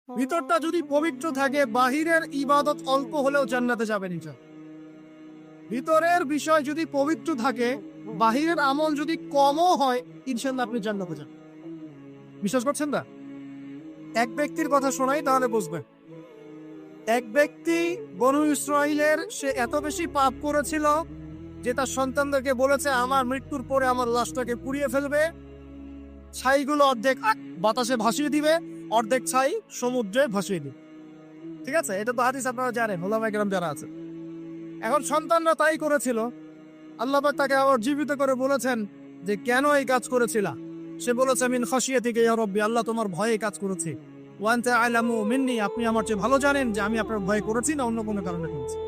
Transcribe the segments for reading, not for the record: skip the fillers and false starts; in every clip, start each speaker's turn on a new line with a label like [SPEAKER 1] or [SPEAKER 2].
[SPEAKER 1] ভিতরটা যদি পবিত্র থাকে, বাহিরের ইবাদত অল্প হলেও জান্নাতে যাবেন ইনশাআল্লাহ। ভিতরের বিষয় যদি পবিত্র থাকে, বাহিরের আমল যদি কমও হয়, ইনশাআল্লাহ আপনি জান্নাতে যাবেন। বিশ্বাস করছেন না? এক ব্যক্তির কথা শোনাই তাহলে বুঝবেন। এক ব্যক্তি বনু ইসরাইলের, সে এত বেশি পাপ করেছিল যে তার সন্তানদেরকে বলেছে আমার মৃত্যুর পরে আমার লাশটাকে পুড়িয়ে ফেলবে, ছাইগুলো অর্ধেক বাতাসে ভাসিয়ে দিবে, অর্ধেক ছাই সমুদ্রে ভাসিয়ে দিবে। ঠিক আছে, এটা তো হাদিস আপনারা জানেন, ওলামায়ে কেরাম যারা আছে। এখন সন্তানরা তাই করেছিল। আল্লাহ পাক তাকে আবার জীবিত করে বলেছেন যে কেন এই কাজ করেছিলা? সে বলেছে মিন খাশিয়াতিকা ইয়া রাব্বি, আল্লাহ তোমার ভয়ে কাজ করেছি। ওয়া আনতা আ'লামু মিন্নি, আপনি আমার চেয়ে ভালো জানেন যে আমি আপনার ভয়ে করেছি না অন্য কোনো কারণে করেছি।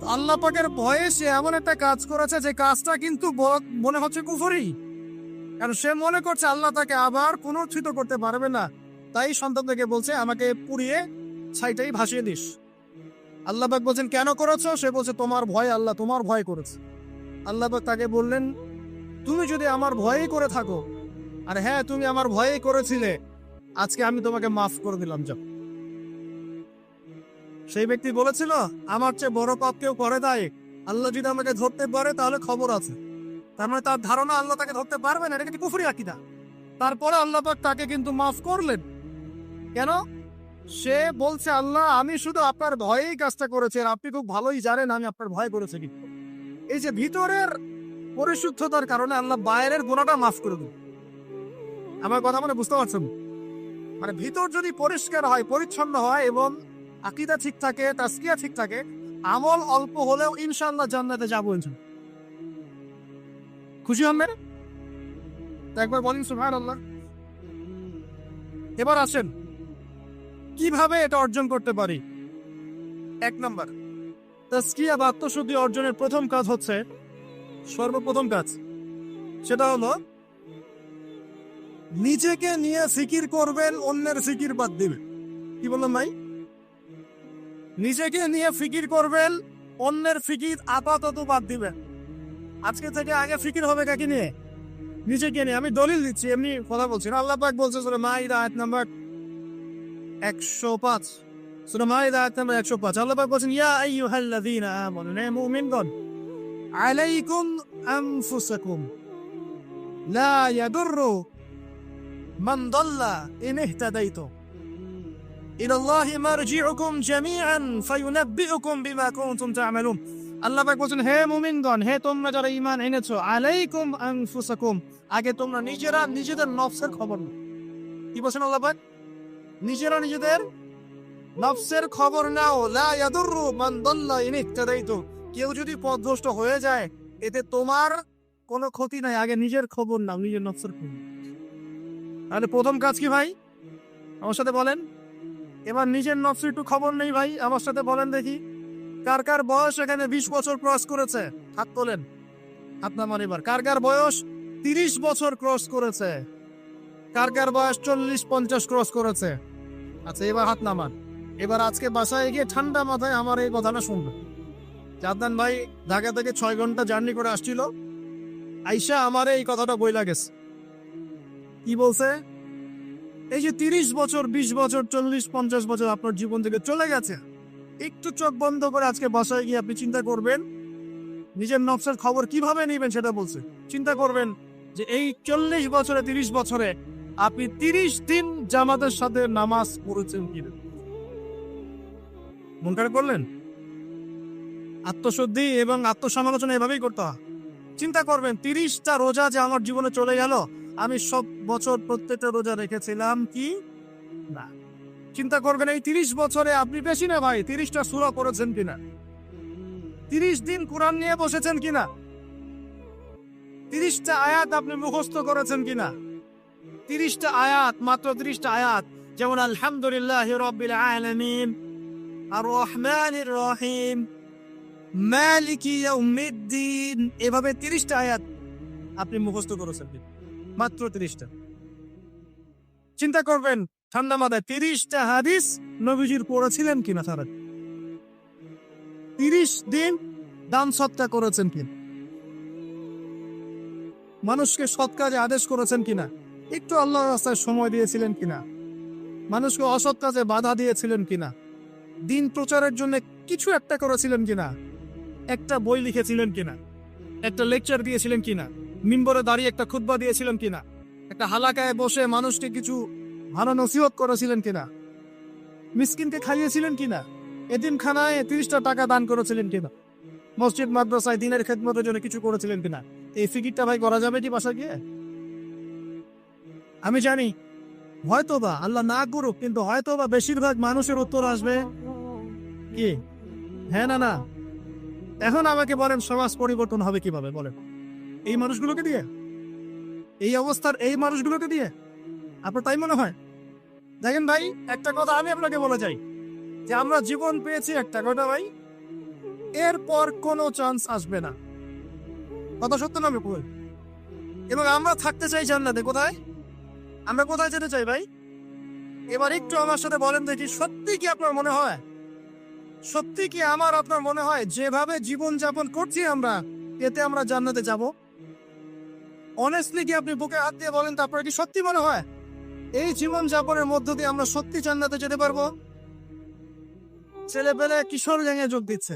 [SPEAKER 1] তো আল্লাহ পাকের ভয়ে সে এমন একটা কাজ করেছে যে কাজটা কিন্তু মনে হচ্ছে কুফরি, কারণ সে মনে করছে আল্লাহ তাকে আবার পুনরুত্থিত করতে পারবে না। তাই সন্তানকে বলছে আমাকে পুড়িয়ে ছাইটাই ভাসিয়ে দিস। আল্লাহ পাক বলছেন কেন করেছো? সে বলছে তোমার ভয়, আল্লাহ তোমার ভয় করেছে। আল্লাহ পাক তাকে বললেন তুমি যদি আমার ভয়েই করে থাকো, আর হ্যাঁ তুমি আমার ভয়েই করেছিলে, আজকে আমি তোমাকে মাফ করে দিলাম। যাও। সেই ব্যক্তি বলেছিল আমার চেয়ে বড় পাপ কেউ করে দেয়, আল্লাহ যদি আমাকে ধরতে পারে তাহলে খবর আছে। তার মানে তার ধারণা আল্লাহ তাকে ধরতে পারবে না, এটা কিন্তু কুফরি আকীদা। তারপরে আল্লাহ পাক তাকে কিন্তু মাফ করলেন। কেন? সে বলছে আল্লাহ আমি শুধু আপনার ভয়েই কাজটা করেছি, আর আপনি খুব ভালোই জানেন আমি আপনার ভয় করেছি। কিন্তু এই যে ভিতরের পরিশুদ্ধতার কারণে আল্লাহ বাইরের গুনাহটা মাফ করে দেন। আমার কথা মানে বুঝতে পারছেন? মানে ভিতর যদি পরিষ্কার হয়, পরিচ্ছন্ন হয় এবং আকীদা ঠিক থাকে, তাসকিয়া ঠিক থাকে, আমল অল্প হলেও ইনশাআল্লাহ জান্নাতে যাবো ইনশাআল্লাহ। খুশি হবেন? তো একবার বলেন সুবহানাল্লাহ। এবার আসেন কিভাবে এটা অর্জন করতে পারি। এক নাম্বার, তাসকিয়া বা আত্মশুদ্ধি অর্জনের প্রথম কাজ হচ্ছে, সর্বপ্রথম কাজ সেটা হলো নিজেকে নিয়ে ফিকির করবেন, অন্যের ফিকির বাদ দিবেন। কি বললাম ভাই? নিজেকে নিয়ে ফিকির করবেন, অন্যের ফিকির আপাতত বাদ দিবেন। আজকে থেকে আগে ফিকির হবে কাকে নিয়ে? নিজেকে নিয়ে। আমি দলিল দিচ্ছি, এমনি কথা বলছি না। আল্লাহ পাক বলছে সূরা মাইদা আয়াত নাম্বার 105, সূরা মাইদা আয়াত নাম্বার 105, আল্লাহ পাক বলেন ইয়া আইয়ুহাল্লাযীনা আমানু, হে মুমিনগণ, আলাইকুম আনফুসাকুম লা ইয়াদুররু মান দাল্লা ইন ইহতাদাইতুম ইলাল্লাহি মারজিউকুম জামিআন ফায়ুনাব্বিউকুম বিমা কুনতুম তা'মালুন। আল্লাহ পাক বলেন হে মুমিনগণ, হে তোমরা যারা ঈমান এনেছো, আলাইকুম আনফুসাকুম, আগে তোমরা নিজেরা নিজেদের নফসের খবর নাও। কি বলেন আল্লাহ পাক? নিজেরা নিজেদের নফসের খবর নাও। লা ইয়াদুররু মান দাল্লা ইন ইহতাদাইতুম, কেউ যদি পথভ্রষ্ট হয়ে যায় এতে তোমার কোনো ক্ষতি নাই, আগে নিজের খবর নাও, নিজের নফসের খবর। তাহলে প্রথম কাজ কি ভাই? আমার সাথে বলেন। এবার নিজের নফসের একটু খবর নেই ভাই, আমার সাথে বলেন দেখি কার কার বয়স এখানে 20 বছর ক্রস করেছে? হাত তোলেন, হাত নামান। এবার কার কার বয়স 30 বছর ক্রস করেছে? কার কার বয়স 40-50 ক্রস করেছে? আচ্ছা এবার হাত নামান। এবার আজকে বাসায় গিয়ে ঠান্ডা মাথায় আমার এই কথাটা শুনবেন। জানতেন ভাই ঢাকা থেকে 6 ঘন্টা জার্নি করে আসছিল, আইসা আমার এই কথাটা বইলা গেছে। কি বলছে? এই যে 30 বছর, 20 বছর, 40-50 বছর আপনার জীবন থেকে চলে গেছে, একটু চোখ বন্ধ করে আজকে বাসায় গিয়ে আপনি চিন্তা করবেন নিজের নফসের খবর কিভাবে নেবেন। সেটা বলছে চিন্তা করবেন যে এই 40 বছরে, 30 বছরে আপনি 30 দিন জামাতের সাথে নামাজ পড়েছেন কিনা। মন খারাপ করলেন? আত্মশুদ্ধি এবং আত্মসমালোচনা এভাবেই করতে হয়। চিন্তা করবেন 30টা রোজা যে আমার জীবনে চলে গেল, আমি সব বছর প্রত্যেকটা রোজা রেখেছিলাম কি না। চিন্তা করবেন এই 30 বছরে আপনি, বেশি না ভাই, 30টা সূরা পড়েছেন কিনা, 30 দিন কোরআন নিয়ে বসেছেন কিনা, 30টা আয়াত আপনি মুখস্থ করেছেন কিনা। 30টা আয়াত, মাত্র 30টা আয়াত, যেমন আলহামদুলিল্লাহি রাব্বিল আলামিন, আর রহমানির রহিম, মালিকি ইয়াউমিদ্দিন, এভাবে 30টা আয়াত আপনি মুখস্থ করেছেন কিনা, মাত্র 30টা। চিন্তা করবেন ঠান্ডা মাথায় 30টা হাদিস নবীজির পড়েছিলেন কিনা, সারা 30 দিন দান সৎকা করেছেন কিনা, মানুষকে সৎ কাজে আদেশ করেছেন কিনা, একটু আল্লাহর রাস্তায় সময় দিয়েছিলেন কিনা, মানুষকে অসৎ কাজে বাধা দিয়েছিলেন কিনা, দিন প্রচারের জন্য কিছু একটা করেছিলেন কিনা, একটা বই লিখেছিলেন কিনা, একটা লেকচার দিয়েছিলেন কিনা, মিম্বরে দাঁড়িয়ে একটা খুতবা দিয়েছিলেন কিনা, একটা হালাকায় বসে মানুষকে কিছু ভালো নসিহত করেছিলেন কিনা, মিসকিনকে খাইয়েছিলেন কিনা, এতিমখানায় 30টা টাকা দান করেছিলেন কিনা, মসজিদ মাদ্রাসায় দিনের খেদমতের জন্য কিছু করেছিলেন কিনা। এই ফিকিরটা ভাই করা যাবে কি বাসা গিয়ে? আমি জানি হয়তোবা আল্লাহ না করুক, কিন্তু হয়তোবা বেশিরভাগ মানুষের উত্তর আসবে কি হ্যাঁ না না। এখন আমাকে বলেন সমাজ পরিবর্তন হবে কিভাবে বলেন? এই মানুষগুলোকে দিয়ে, এই অবস্থার এই মানুষগুলোকে দিয়ে? আপনার তাই মনে হয়? দেখেন ভাই, একটা কথা আমি আপনাকে বলে যাই, যে আমরা জীবন পেয়েছি একটা কথা ভাই, এরপর কোনো চান্স আসবে না। কথা সত্য না আমি বল? এবং আমরা থাকতে চাই জান্নাতে। কোথায়? আমরা কোথায় যেতে চাই ভাই? এবার একটু আমার সাথে বলেন দেখি, সত্যি কি আপনার মনে হয়, সত্যি কি আমার আপনার মনে হয় যেভাবে জীবন যাপন করছি আমরা, এতে আমরা জান্নাতে যাব? অনেস্টলি কি আপনি বুকে হাত দিয়ে বলেন তো, আপনার কি সত্যি মনে হয় এই জীবন যাপনের মধ্য দিয়ে আমরা সত্যি জান্নাতে যেতে পারবো? ছেলেপেলে কিশোর গ্যাংয়ে যোগ দিচ্ছে,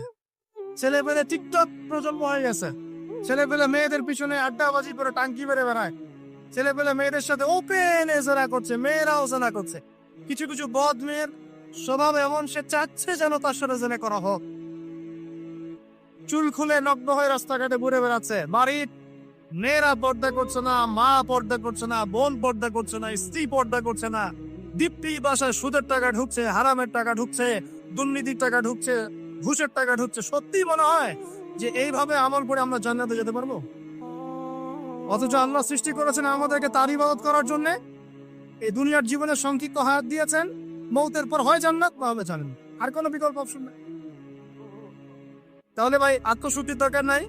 [SPEAKER 1] ছেলেপেলে টিকটক প্রজন্ম হয়ে গেছে, ছেলেপেলে মেয়েদের পিছনে আড্ডাবাজি করে টাঙ্কি বেড়ে বেড়ায়, ছেলেপেলে মেয়েদের সাথে ওপেন জেনা করছে, মেয়েরাও জেনা করছে। কিছু কিছু বদ মেয়ের স্বভাব এমন, সে চাচ্ছে যেন তার সাথে জেনা করা হোক। চুল খুলে নগ্ন হয়ে রাস্তাঘাটে ঘুরে বেড়াচ্ছে। বাড়ির মেয়েরা পর্দা করছে না, মা পর্দা করছে না, বোন পর্দা করছে না, স্ত্রী পর্দা করছে না। দীপ্তি বাসায় সুদের টাকা ঢুকছে, হারামের টাকা ঢুকছে, দুর্নীতির টাকা ঢুকছে, ঘুষের টাকা ঢুকছে। সত্যি মনে হয় যে এইভাবে আমল করে আমরা জান্নাতে যেতে পারবো? অথচ আল্লাহ সৃষ্টি করেছেন আমাদেরকে তার ইবাদত করার জন্য। এই দুনিয়ার জীবনের সংক্ষিপ্ত হায়াত দিয়েছেন, মৌতের পর হয় জান্নাত না হবে জানেন, আর কোনো বিকল্প অপশন নেই। তাহলে ভাই আত্মশুদ্ধির দরকার নাই?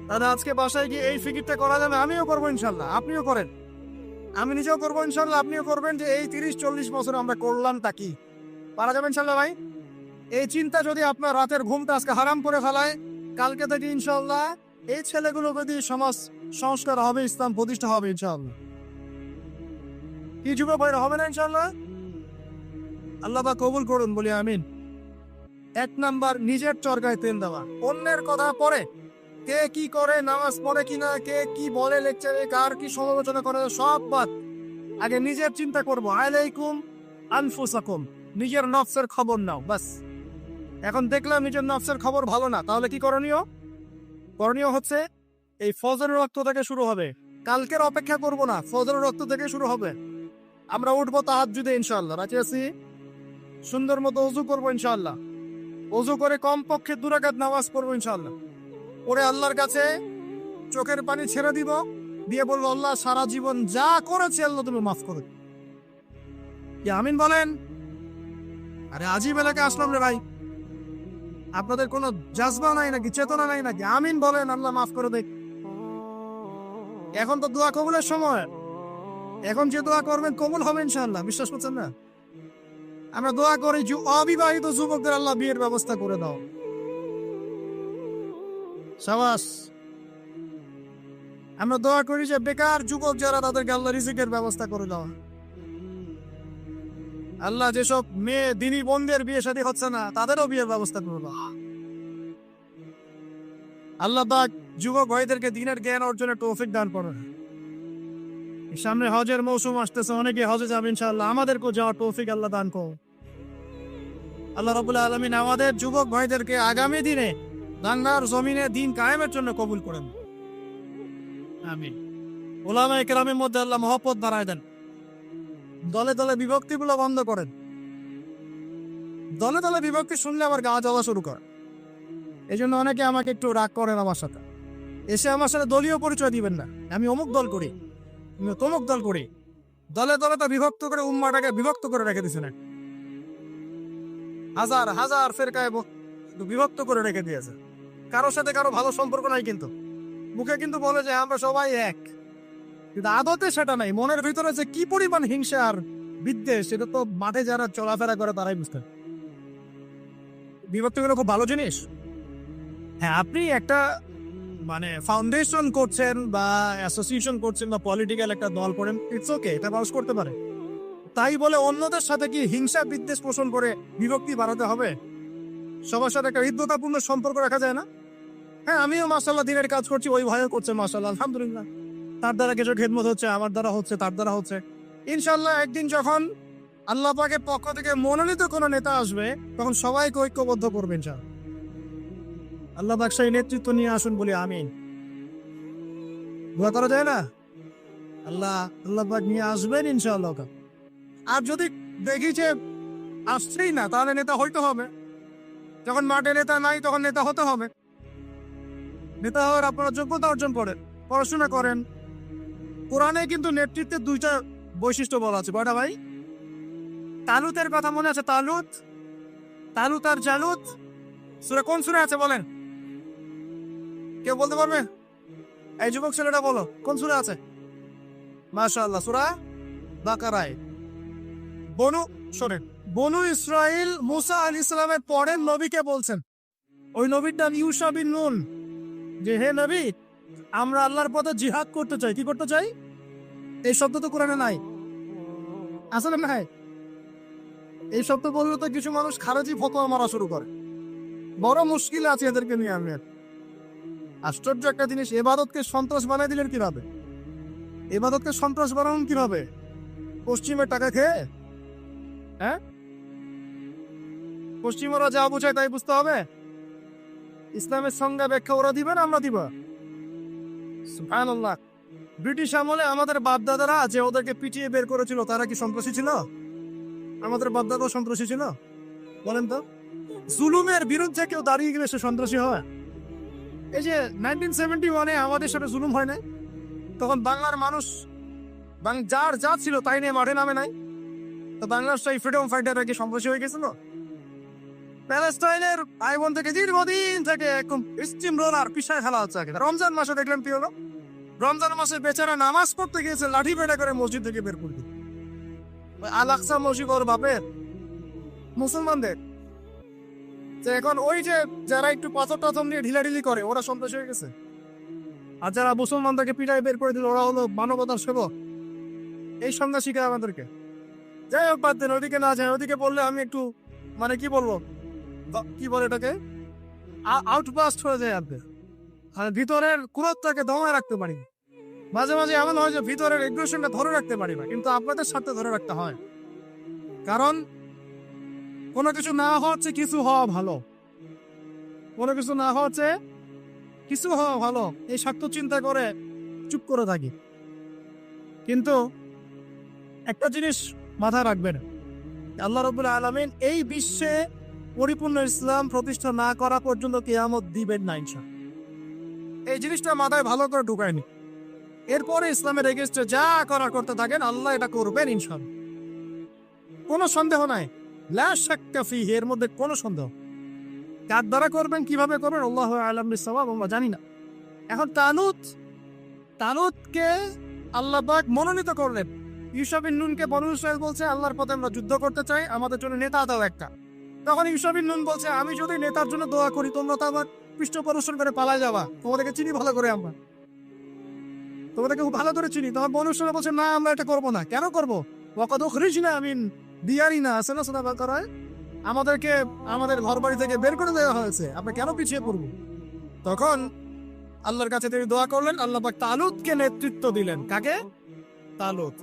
[SPEAKER 1] দাদা আজকে বাসায় গিয়ে এই ফিকিরটা করা যাবে? আমিও করবো ইনশাল্লাহ, আপনিও করেন, আমি নিজেও করবো ইনশাল্লাহ, আপনিও করবেন, যে এই 30-40 বছর আমরা করলাম তা কি পারা যাবে ইনশাল্লাহ ভাই? এই চিন্তা যদি আপনার রাতের ঘুমটা আজকে হারাম করে ফেলায়, কালকে থেকে ইনশাল্লাহ এই ছেলেগুলো যদি সমাজ সংস্কার হবে, ইসলাম প্রতিষ্ঠা হবে ইনশাল্লাহ। কি যুব ভাইরা হবে না ইনশাল্লাহ? আল্লাহ বা কবুল করুন, বলি আমিন। 1 নাম্বার, নিজের চরকায় তেল দেওয়া। অন্যের কথা পরে কে কি করে, নামাজ পড়ে কিনা, কে কি বলে লেকচারে, কার কি সমালোচনা করে, সব বাদ। আগে নিজের চিন্তা করবো। আলাইকুম আনফুসাকুম, নিজের নফসের খবর নাও বাস। এখন দেখলাম নিজের নফসের খবর ভালো না, তাহলে কি করণীয়? করণীয় হচ্ছে এই ফজরের রক্ত থেকে শুরু হবে। কালকের অপেক্ষা করব না, ফজরের রক্ত থেকে শুরু হবে। আমরা উঠবো তাহাজ্জুদে ইনশাআল্লাহ, রাজি আছি? সুন্দর মতো ওযু করবো ইনশাআল্লাহ, ওযু করে কমপক্ষে 2 রাকাত নামাজ পড়বো ইনশাআল্লাহ। পরে আল্লাহর কাছে চোখের পানি ছেড়ে দিব, দিয়ে বলবো আল্লাহ সারা জীবন যা করেছি আল্লাহ তুমি মাফ করো। কি আমিন বলেন? আরে আজিব এলাকায় আসলাম রে ভাই, আপনাদের কোনো জাজবা নাই নাকি, চেতনা নাই নাকি? আমিন বলেন, আল্লাহ মাফ করে দেখ। এখন তো দোয়া কবুলের সময়, এখন যে দোয়া করবেন কবুল হবে ইনশাআল্লাহ, বিশ্বাস করছেন না? আমরা দোয়া করি অবিবাহিত যুবকদের আল্লাহ বিয়ের ব্যবস্থা করে দাও, সাবাস। আমরা দোয়া করি যে বেকার যুবক যারা, তাদেরকে আল্লাহ রিজিকের ব্যবস্থা করে দাও। আল্লাহ যেসব মেয়ে দিনী বোনদের বিয়ে শাদী হচ্ছে না, তাদেরও বিয়ের ব্যবস্থা করে দাও। আল্লাহ পাক যুবক ভাইদেরকে দ্বীনের জ্ঞান অর্জনের তৌফিক দান করুন। সামনে হজের মৌসুম আসতেছে, অনেকে হজে যাবে ইনশাআল্লাহ, আমাদেরকেও যাওয়ার তৌফিক আল্লাহ দান করুন। আল্লাহ রাব্বুল আলামিন আমাদের যুবক ভাইদেরকে আগামী দিনে বাংলার জমিনে দ্বীন কায়েমের জন্য কবুল করেন, আমিন। উলামায়ে কেরামের মধ্যে আল্লাহ মহব্বত বাড়ায় দেন। দলে দলে বিভক্তিগুলো বন্ধ করেন। দলে দলে বিভক্তি শুনলে আবার গা জ্বলা শুরু করে। এই জন্য অনেকে আমাকে একটু রাগ করেন আমার সাথে, এসে আমার সাথে দলীয় পরিচয় দিবেন না, আমি অমুক দল করি, আমি তমুক দল করি। দলে দলে তো বিভক্ত করে উম্মাটাকে বিভক্ত করে রেখে দিয়েছেন, হাজার হাজার ফেরকায় বিভক্ত করে রেখে দিয়েছে। কারোর সাথে কারো ভালো সম্পর্ক নাই, কিন্তু মুখে কিন্তু বলে যে আমরা সবাই এক, কিন্তু আদতে সেটা নাই। মনের ভিতরে যে কি পরিমাণ হিংসা আর বিদ্বেষ, সেটা তো মাঠে যারা চলাফেরা করে তারাই বুঝতে। বিভক্ত গুলো খুব ভালো জিনিস। হ্যাঁ, আপনি একটা মানে ফাউন্ডেশন করছেন বা অ্যাসোসিয়েশন করছেন বা পলিটিক্যাল একটা দল করেন, ইটস ওকে, এটা মানুষ করতে পারে। তাই বলে অন্যদের সাথে কি হিংসা বিদ্বেষ পোষণ করে বিভক্তি বাড়াতে হবে? সবার সাথে একটা হৃদ্যতাপূর্ণ সম্পর্ক রাখা যায় না? হ্যাঁ, আমিও মাশাআল্লাহ দিনের কাজ করছি, ওই ভাইও করছে মাশাআল্লাহ, আলহামদুলিল্লাহ। তার দ্বারা কিছু খেদমত হচ্ছে, আমার দ্বারা হচ্ছে, তার দ্বারা হচ্ছে। ইনশাআল্লাহ একদিন যখন আল্লাহ পাকের পক্ষ থেকে মনোনীত কোনো নেতা আসবে, তখন সবাইকে ঐক্যবদ্ধ করবেন ইনশাআল্লাহ। আল্লাহ পাক সেই নেতৃত্ব নিয়ে আসুন বলি আমিন। দোয়া করা যায় না? আল্লাহ পাক নিয়ে আসবেন ইনশাআল্লাহ। আর যদি দেখি যে আসছেই না, তাহলে নেতা হইতে হবে। যখন মাঠে নেতা নাই, তখন নেতা হতে হবে। নেতা হওয়ার আপনারা যোগ্যতা অর্জন করেন, পড়াশোনা করেন। কোরআনে কিন্তু নেতৃত্বের দুইটা বৈশিষ্ট্য বলা আছে। কয়টা ভাই? তালুতের কথা মনে আছে? তালুত আর জালুত সূরা কোন সূরা আছে বলেন? কেউ বলতে পারবে? এই যুবক ছেলেটা বলো, কোন সূরা আছে? মাশাআল্লাহ, সূরা বাকারায়। বনু ইসরাইল মুসা আলাইহিস সালামের পরের নবীকে বলছেন, ওই নবীর নাম ইউশা বিন নুন, যে হে নবী, আমরা আল্লাহর পথে জিহাদ করতে চাই। কি করতে চাই? এই শব্দ তো কোরআনে নাই, আসলে নাই। এই শব্দ বললে তো কিছু মানুষ খারেজি ফতোয়া মারা শুরু করে। বড় মুশকিল আছে এদেরকে নিয়ে। আমি আশ্চর্য একটা জিনিস, ইবাদতকে সন্ত্রাস বানিয়ে দিলেন কিভাবে? ইবাদতকে সন্ত্রাস বানান কিভাবে? পশ্চিমের টাকা খেয়ে? হ্যাঁ, পশ্চিমরা যা বোঝায় তাই বুঝতে হবে? ইসলামের সংজ্ঞা ব্যাখ্যা ওরা দিবেন, আমরা দিব? সুবহানাল্লাহ। ব্রিটিশ আমলে আমাদের বাপদাদারা যে ওদেরকে পিটিয়ে বের করেছিল, তারা কি সন্ত্রাসী ছিল? আমাদের বাপদাদাও সন্ত্রাসী ছিল? বলেন তো। জুলুমের বিরুদ্ধে কেউ দাঁড়িয়ে গেলে সে সন্ত্রাসী হয়? এই যে 1971-এ আমাদের সাথে জুলুম হয় নাই, তখন বাংলার মানুষ যার যা ছিল তাই নিয়ে মাঠে নামে নাই, তো বাংলার সেই ফ্রিডম ফাইটাররা কি সন্ত্রাসী হয়ে গেছিল? প্যালেস্টাইনের ভাই বোন থেকে দীর্ঘদিন থেকে একদম স্টিম রোলার পিছায় খেলা হচ্ছে। রমজান মাসে দেখলাম কি হলো? রমজান মাসে বেচারা নামাজ পড়তে গিয়েছে, লাঠি পেটা করে মসজিদ থেকে বের করে দিল। আল আকসা মসজিদ ওর বাপের, মুসলমানদের। এখন ওই যে যারা একটু পাথর টাথর নিয়ে ঢিলাঢিলি করে, ওরা সন্ত্রাসী হয়ে গেছে। আর যারা মুসলমানদেরকে পিটায় বের করে দিল, ওরা হলো মানবতার সেবক। এই সংজ্ঞা শিখায় আমাদেরকে। যাই হোক, বাদ দেন, ওদিকে না যায়। ওদিকে বললে আমি একটু মানে কি বলবো, কি বলে এটাকে, আউটবাস্ট হয়ে যায়। আর ভিতরের ক্রোধটাকে দমায় রাখতে পারি। মাঝে মাঝে এমন হয় যে ভিতরের এগ্রেশনটা ধরে রাখতে পারি না, কিন্তু আপনাদের সাথে ধরে রাখতে হয়। কারণ কোনো কিছু না হচ্ছে কিছু হওয়া ভালো, কোনো কিছু না হচ্ছে কিছু হওয়া ভালো, এই স্বার্থ চিন্তা করে চুপ করে থাকি। কিন্তু একটা জিনিস মাথায় রাখবেন, আল্লাহ রাব্বুল আলামিন এই বিশ্বে পরিপূর্ণ ইসলাম প্রতিষ্ঠা না করা পর্যন্ত কিয়ামত দিবেন না ইনশাআল্লাহ। এই জিনিসটা মাথায় ভালো করে ঢুকায়নি। এরপরে ইসলামের এগেইনস্টে যা করার করতে থাকেন, আল্লাহ এটা করবেন ইনশাআল্লাহ, কোনো সন্দেহ নাই। লা শাক্কা ফীহি, এর মধ্যে কোনো সন্দেহ। কার দ্বারা করবেন, কিভাবে করবেন, আল্লাহু আ'লাম বিস-সাওয়াব, আমরা জানি না। এখন তালুতকে আল্লাহ পাক মনোনীত করলেন। ইউশা বিন নুনকে বনু ইসরাইল বলছে, আল্লাহর পথে আমরা যুদ্ধ করতে চাই, আমাদের জন্য নেতা দাও একটা। তখন ইউশা বিন নুন বলছে, আমি যদি নেতার জন্য দোয়া করি, তোমরা তো আমার পৃষ্ঠপোষণ করে পালায় যাবা, তোমাদেরকে চিনি ভালো করে, আমরা তোমাদেরকে খুব ভালো করে চিনি। তখন বনু ইসরাইল বলছে, না, আমরা এটা করবো না। কেন করবো? ওয়াকাদ উখরিজনা মিন দিয়ারিনা, আছে না সূরা বাকারায়? আমাদেরকে আমাদের ঘর বাড়ি থেকে বের করে দেওয়া হয়েছে, আমরা কেন পিছিয়ে পড়বো? তখন আল্লাহর কাছে তিনি দোয়া করলেন, আল্লাহ পাক তালুতকে নেতৃত্ব দিলেন। কাকে? তালুত।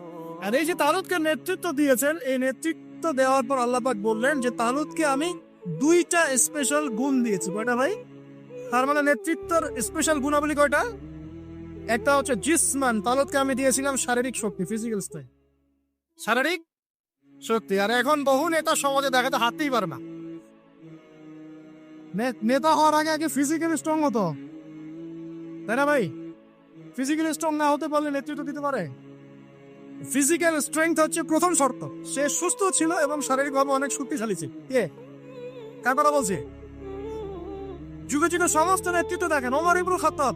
[SPEAKER 1] আর এই যে তালুতকে নেতৃত্ব দিয়েছেন, এই নেতৃত্ব দেওয়ার পর আল্লাহ পাক বললেন যে তালুতকে আমি দুইটা স্পেশাল গুণ দিয়েছি। কয়টা ভাই? তার মানে নেতৃত্বের স্পেশাল গুণাবলী কয়টা? একটা হচ্ছে জিসমান, তালুতকে আমি দিয়েছিলাম শারীরিক শক্তি, ফিজিক্যাল স্ট্রেংথ, শারীরিক শক্তি। আর এখন বহু নেতা সমাজে দেখাতে হাঁটতেই পারে না। নেতা হওয়ার আগে আগে ফিজিক্যাল স্ট্রং হতো, তাই না ভাই? ফিজিক্যাল স্ট্রং না হতে পারলে নেতৃত্ব দিতে পারে? ফিজিক্যাল স্ট্রেংথ হচ্ছে প্রথম শর্ত। সে সুস্থ ছিল এবং শারীরিকভাবে অনেক শক্তিশালী ছিল। কে? কার কথা বলছি? যুগে যুগে সমস্ত নেতৃত্ব দেখেন। ওমর ইবনুল খাত্তাব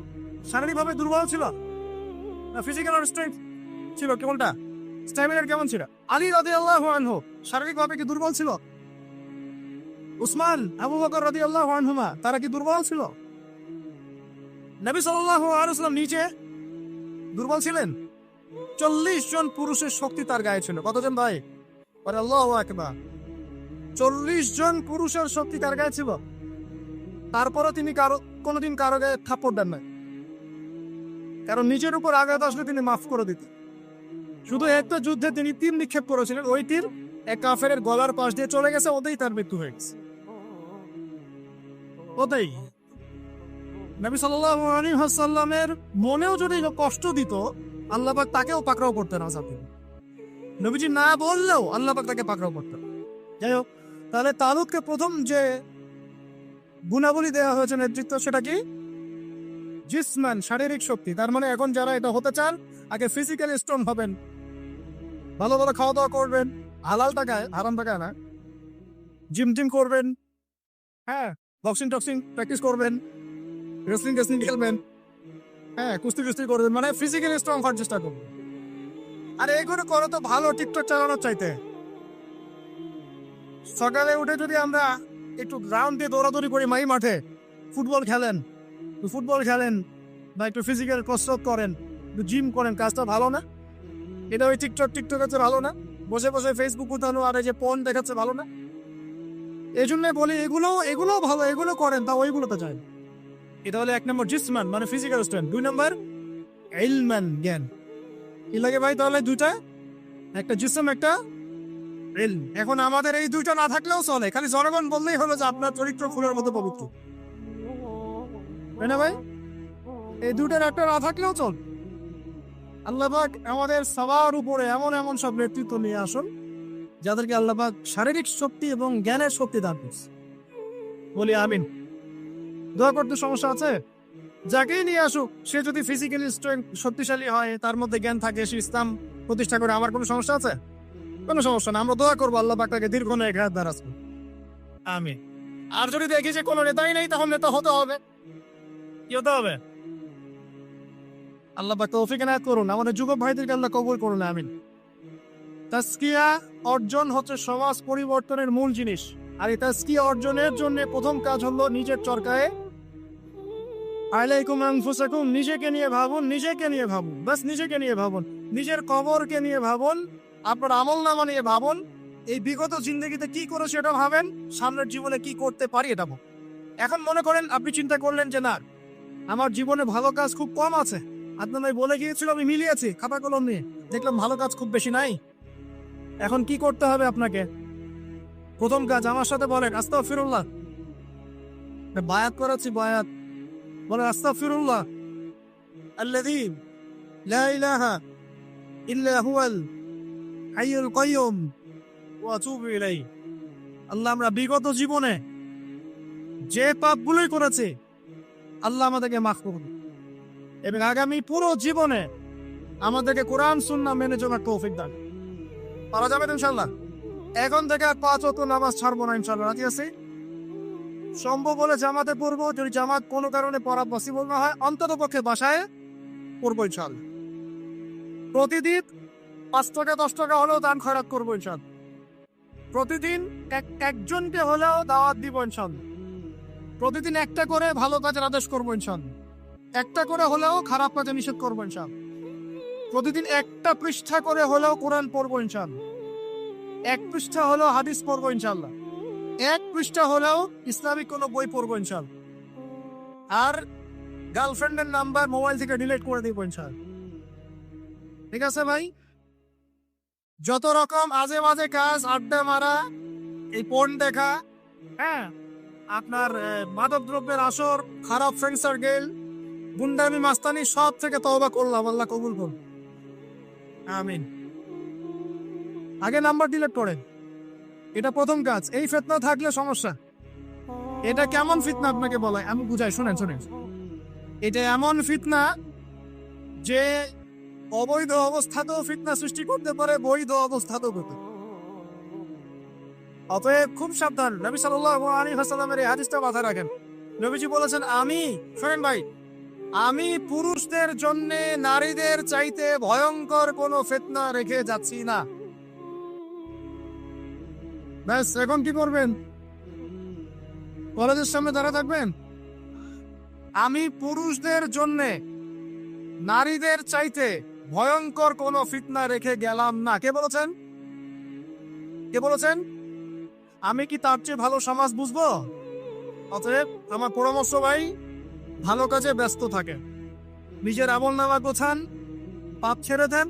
[SPEAKER 1] শারীরিকভাবে দুর্বল ছিল না ফিজিক্যাল স্ট্রেংথ ছিল? কেমনটা স্ট্যামিনার কেমন ছিল? আলী রাদিয়াল্লাহু আনহু শারীরিকভাবে কি দুর্বল ছিল? উসমান, আবু বকর রাদিয়াল্লাহু আনহুমা, তারা কি দুর্বল ছিল? নবী সাল্লাল্লাহু আলাইহি ওয়াসাল্লাম নিচে দুর্বল ছিলেন? 40 জন পুরুষের শক্তি তার গায়ে ছিল। কতজন ভাই? আর আল্লাহু আকবার, 40 জন পুরুষের শক্তি তার গায়ে ছিল, তারপরও তিনি কোনোদিন কারো গায়ে থাপ্পড় দেন না, কারণ নিজের উপর আঘাত আসলে তিনি মাফ করে দিতেন। শুধু একটা যুদ্ধে তিনি তীর নিক্ষেপ করেছিলেন, ওই তীর এক কাফেরের গলার পাশ দিয়ে চলে গেছে, ওতেই তার মৃত্যু হয়ে গেছে। ওতেই নবী সাল্লাল্লাহু আলাইহি ওয়াসাল্লামের মনেও যদি কষ্ট দিত, আল্লাহ পাক তাকেও পাকড়াও করতেন আযাব দিয়ে। নবীজি না বললেও আল্লাহ পাক তাকে পাকড়াও করতেন। যাই হোক, তাহলে তালুতকে প্রথম যে গুণাবলী দেওয়া হয়েছে নেতৃত্ব, সেটা কি? জিসমান, শারীরিক শক্তি। তার মানে এখন যারা এটা হতে চান, আগে ফিজিক্যালি স্ট্রং হবেন, ভালো ভালো খাওয়া দাওয়া করবেন, হালাল টাকায়, হারাম টাকায় না, জিম টিম করবেন, হ্যাঁ, বক্সিং টক্সিং প্র্যাকটিস করবেন, রেসলিং টেসলিং খেলবেন, হ্যাঁ, কুস্তি কুস্তি করবেন, মানে ফিজিক্যালি স্ট্রং হওয়ার চেষ্টা করবেন। আর এইগুলো করে তো ভালো টিকটক চালানোর চাইতে সকালে উঠে যদি আমরা একটু গ্রাউন্ড দিয়ে দৌড়াদৌড়ি করি, মাই মাঠে ফুটবল খেলেন বা একটু ফিজিক্যাল কসরত করেন, একটু জিম করেন, কাজটা ভালো না? এটা ওই টিকটক হচ্ছে ভালো না? বসে বসে ফেসবুক উঠানো আর এই যে পর্ন দেখাচ্ছে ভালো না? এই জন্য বলি এগুলো ভালো, এগুলো করেন, তা ওইগুলো তো চাই। এটা হলো 1 নম্বর জিসমান, মানে ফিজিক্যাল স্ট্রেংথ। 2 নম্বর ইলমান, জ্ঞান। কি লাগে ভাই তাহলে? দুইটা, একটা জিসম, একটা ইলম। এখন আমাদের এই দুইটা না থাকলেও চলে, খালি জনগণ বললেই হলো যে আপনার চরিত্র ফুলের মতো পবিত্র, তাই না ভাই? এই দুইটার একটা না থাকলেও চল। আল্লাহ পাক আমাদের সবার উপরে এমন এমন সব নেতৃত্ব নিয়ে আসুন, যাদেরকে আল্লাহ পাক শারীরিক শক্তি এবং জ্ঞানের শক্তি দান করছে। বলি আমিন। দোয়া করতে সমস্যা আছে? যাকেই নিয়ে আসুক, সে যদি ফিজিক্যালি শক্তিশালী হয়, তার মধ্যে জ্ঞান থাকে, সে ইসলাম প্রতিষ্ঠা করে, আমার কোনো সমস্যা আছে? কোনো সমস্যা না। আমরা দোয়া করবো আল্লাহ পাক তাকে দীর্ঘ নেক হায়াত দারাজ করুন। আমিন। আর যদি দেখি যে কোনো নেতাই নেই, তখন নেতা হতে হবে। কি হতে হবে? আল্লাহ পাক তৌফিক এনায়েত করুন। আমাদের যুবক ভাইদেরকে আল্লাহ কবুল করুন। আমিন। তাজকিয়া অর্জন হচ্ছে সমাজ পরিবর্তনের মূল জিনিস। আর এই তাজকিয়া অর্জনের জন্য প্রথম কাজ হলো নিজের চরকায় আলাইকুম আনফুসাকুম, নিজেকে নিয়ে ভাবুন, বাস নিজেকে নিয়ে ভাবুন, নিজের কবরকে নিয়ে ভাবুন, আপনার আমলনামা নিয়ে ভাবুন, এই বিগত জিন্দগিতে কি করে সেটা ভাবেন, সামনের জীবনে কি করতে পারি এটা ভাবুন। এখন মনে করেন আপনি চিন্তা করলেন যে না, আমার জীবনে ভালো কাজ খুব কম আছে, আপনার ভাই বলে গিয়েছিল, আমি মিলিয়েছি খাতা কলম নিয়ে, দেখলাম ভালো কাজ খুব বেশি নাই। এখন কি করতে হবে আপনাকে? প্রথম কাজ আমার সাথে বলেন আস্তাগফিরুল্লাহ। বায়াত করাচ্ছি, বায়াত বলেন আস্তাগফিরুল্লাহ আল্লাযী লা ইলাহা ইল্লা হুয়াল হাইয়ুল কাইয়ুম ওয়া আতুবু ইলাইহি। আল্লাহ, আমরা বিগত জীবনে যে পাপগুলোই করেছি, আল্লাহ আমাদেরকে মাফ করুন, এবং আগামী পুরো জীবনে আমাদেরকে কোরআন সুন্নাহ মেনে চলার তৌফিক দান। পারা যাবে ইনশাআল্লাহ? এখন থেকে আর 5 ওয়াক্ত নামাজ ছাড়বো না ইনশাআল্লাহ। রাজি আছি? সম্ভব হলে জামাতে পড়বো, যদি জামাত কোনো কারণে পড়া পসিবল না হয়, অন্তত পক্ষে বাসায় পড়বো ইনশাআল্লাহ। প্রতিদিন 5 টাকা 10 টাকা হলেও দান খয়রাত করবো ইনশাআল্লাহ। প্রতিদিন একজনকে হলেও দাওয়াত দিব ইনশাআল্লাহ। প্রতিদিন একটা করে ভালো কাজের আদেশ করবো ইনশাআল্লাহ। একটা করে হলেও খারাপ কাজে নিষেধ করবো ইনশাআল্লাহ। প্রতিদিন একটা পৃষ্ঠা করে হলেও কোরআন পড়বো ইনশাআল্লাহ। 1 পৃষ্ঠা হলেও হাদিস পড়বো ইনশাআল্লাহ। 1 পৃষ্ঠা হলেও ইসলামিক কোনো বই পড়বো ইনশাআল্লাহ। আর গার্লফ্রেন্ডের নাম্বার মোবাইল থেকে ডিলিট করে দিব ইনশাআল্লাহ। ঠিক আছে ভাই? যত রকম আজে বাজে কাজ, আড্ডা মারা, এই পর্ন দেখা, হ্যাঁ, আপনার মাদক দ্রব্যের আসর, খারাপ ফ্রেন্ড সার্কেল, গুন্ডামি মাস্তানি, সব থেকে তওবা করলাম, আল্লাহ কবুল করুন। আমিন। আগে নাম্বার ডিলিট করেন, এটা প্রথম কাজ। এই ফিতনা থাকলে সমস্যা। এটা কেমন ফিতনা আপনাকে বলা, আমি বুঝাই, শুনেন। এটা এমন ফিতনা যে অবৈধ অবস্থাতেও ফিতনা সৃষ্টি করতে পারে, বৈধ অবস্থাতেও করতে পারে। অতএব খুব সাবধান। নবী সাল্লাল্লাহু আলাইহি ওয়াসাল্লামের এই হাদিসটা মাথায় রাখেন। নবীজি বলেছেন, শোনেন ভাই, আমি পুরুষদের জন্য নারীদের চাইতে ভয়ঙ্কর কোনো ফিতনা রেখে যাচ্ছি না। ব্যাস, এখন কি করবেন? কলেজের সামনে দাঁড়া থাকবেন? আমি পুরুষদের জন্য নারীদের চাইতে ভয়ঙ্কর কোনো ফিতনা রেখে গেলাম না। কে বলেছেন? কে বলেছেন? আমি কি তার চেয়ে ভালো সমাজ বুঝবো? অতএব আমার পরামর্শ ভাই, ভালো কাজে ব্যস্ত থাকেন, নিজের আমলনামা গোছান, পাপ ছেড়ে দেন,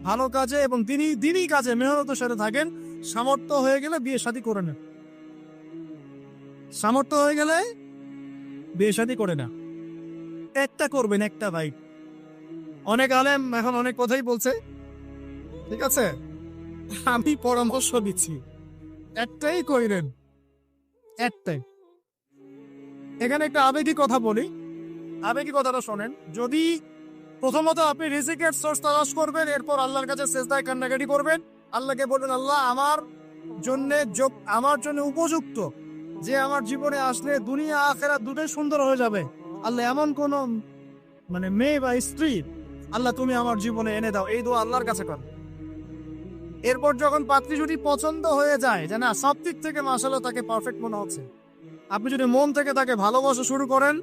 [SPEAKER 1] ভালো কাজে এবং দিনই কাজে মেহনতের সাথে থাকেন। সামর্থ্য হয়ে গেলে বিয়ে শাদী করে নেন। সামর্থ্য হয়ে গেলে বিয়ে শাদী করে না, একটা করবেন, একটা ভাই। অনেক আলেম এখন অনেক কথাই বলছে, ঠিক আছে, আমি পরামর্শ দিচ্ছি, একটাই কইরেন, একটাই। এখানে একটা আবেগী কথা বলি, আবেগী কথাটা শোনেন। যদি প্রথমত আপনি রিজিকের সোর্স তালাশ করবেন, এরপর আল্লাহর কাছে সেজদায় কান্নাকাটি করবেন, আল্লাহকে বলবেন, আল্লাহ আমার জন্য উপযুক্ত, যে আমার জীবনে আসলে দুনিয়া আখেরাত দুটোই সুন্দর হয়ে যাবে। আল্লাহ এমন কোন মেয়ে বা স্ত্রী আল্লাহ তুমি আমার জীবনে এনে দাও, এই দোয়া আল্লাহর কাছে কর। এরপর যখন পাত্রী যদি পছন্দ হয়ে যায়, যে না সব দিক থেকে মাশাআল্লাহ তাকে পারফেক্ট মনে হচ্ছে, আপনি যদি মন থেকে তাকে ভালোবাসা শুরু করেন,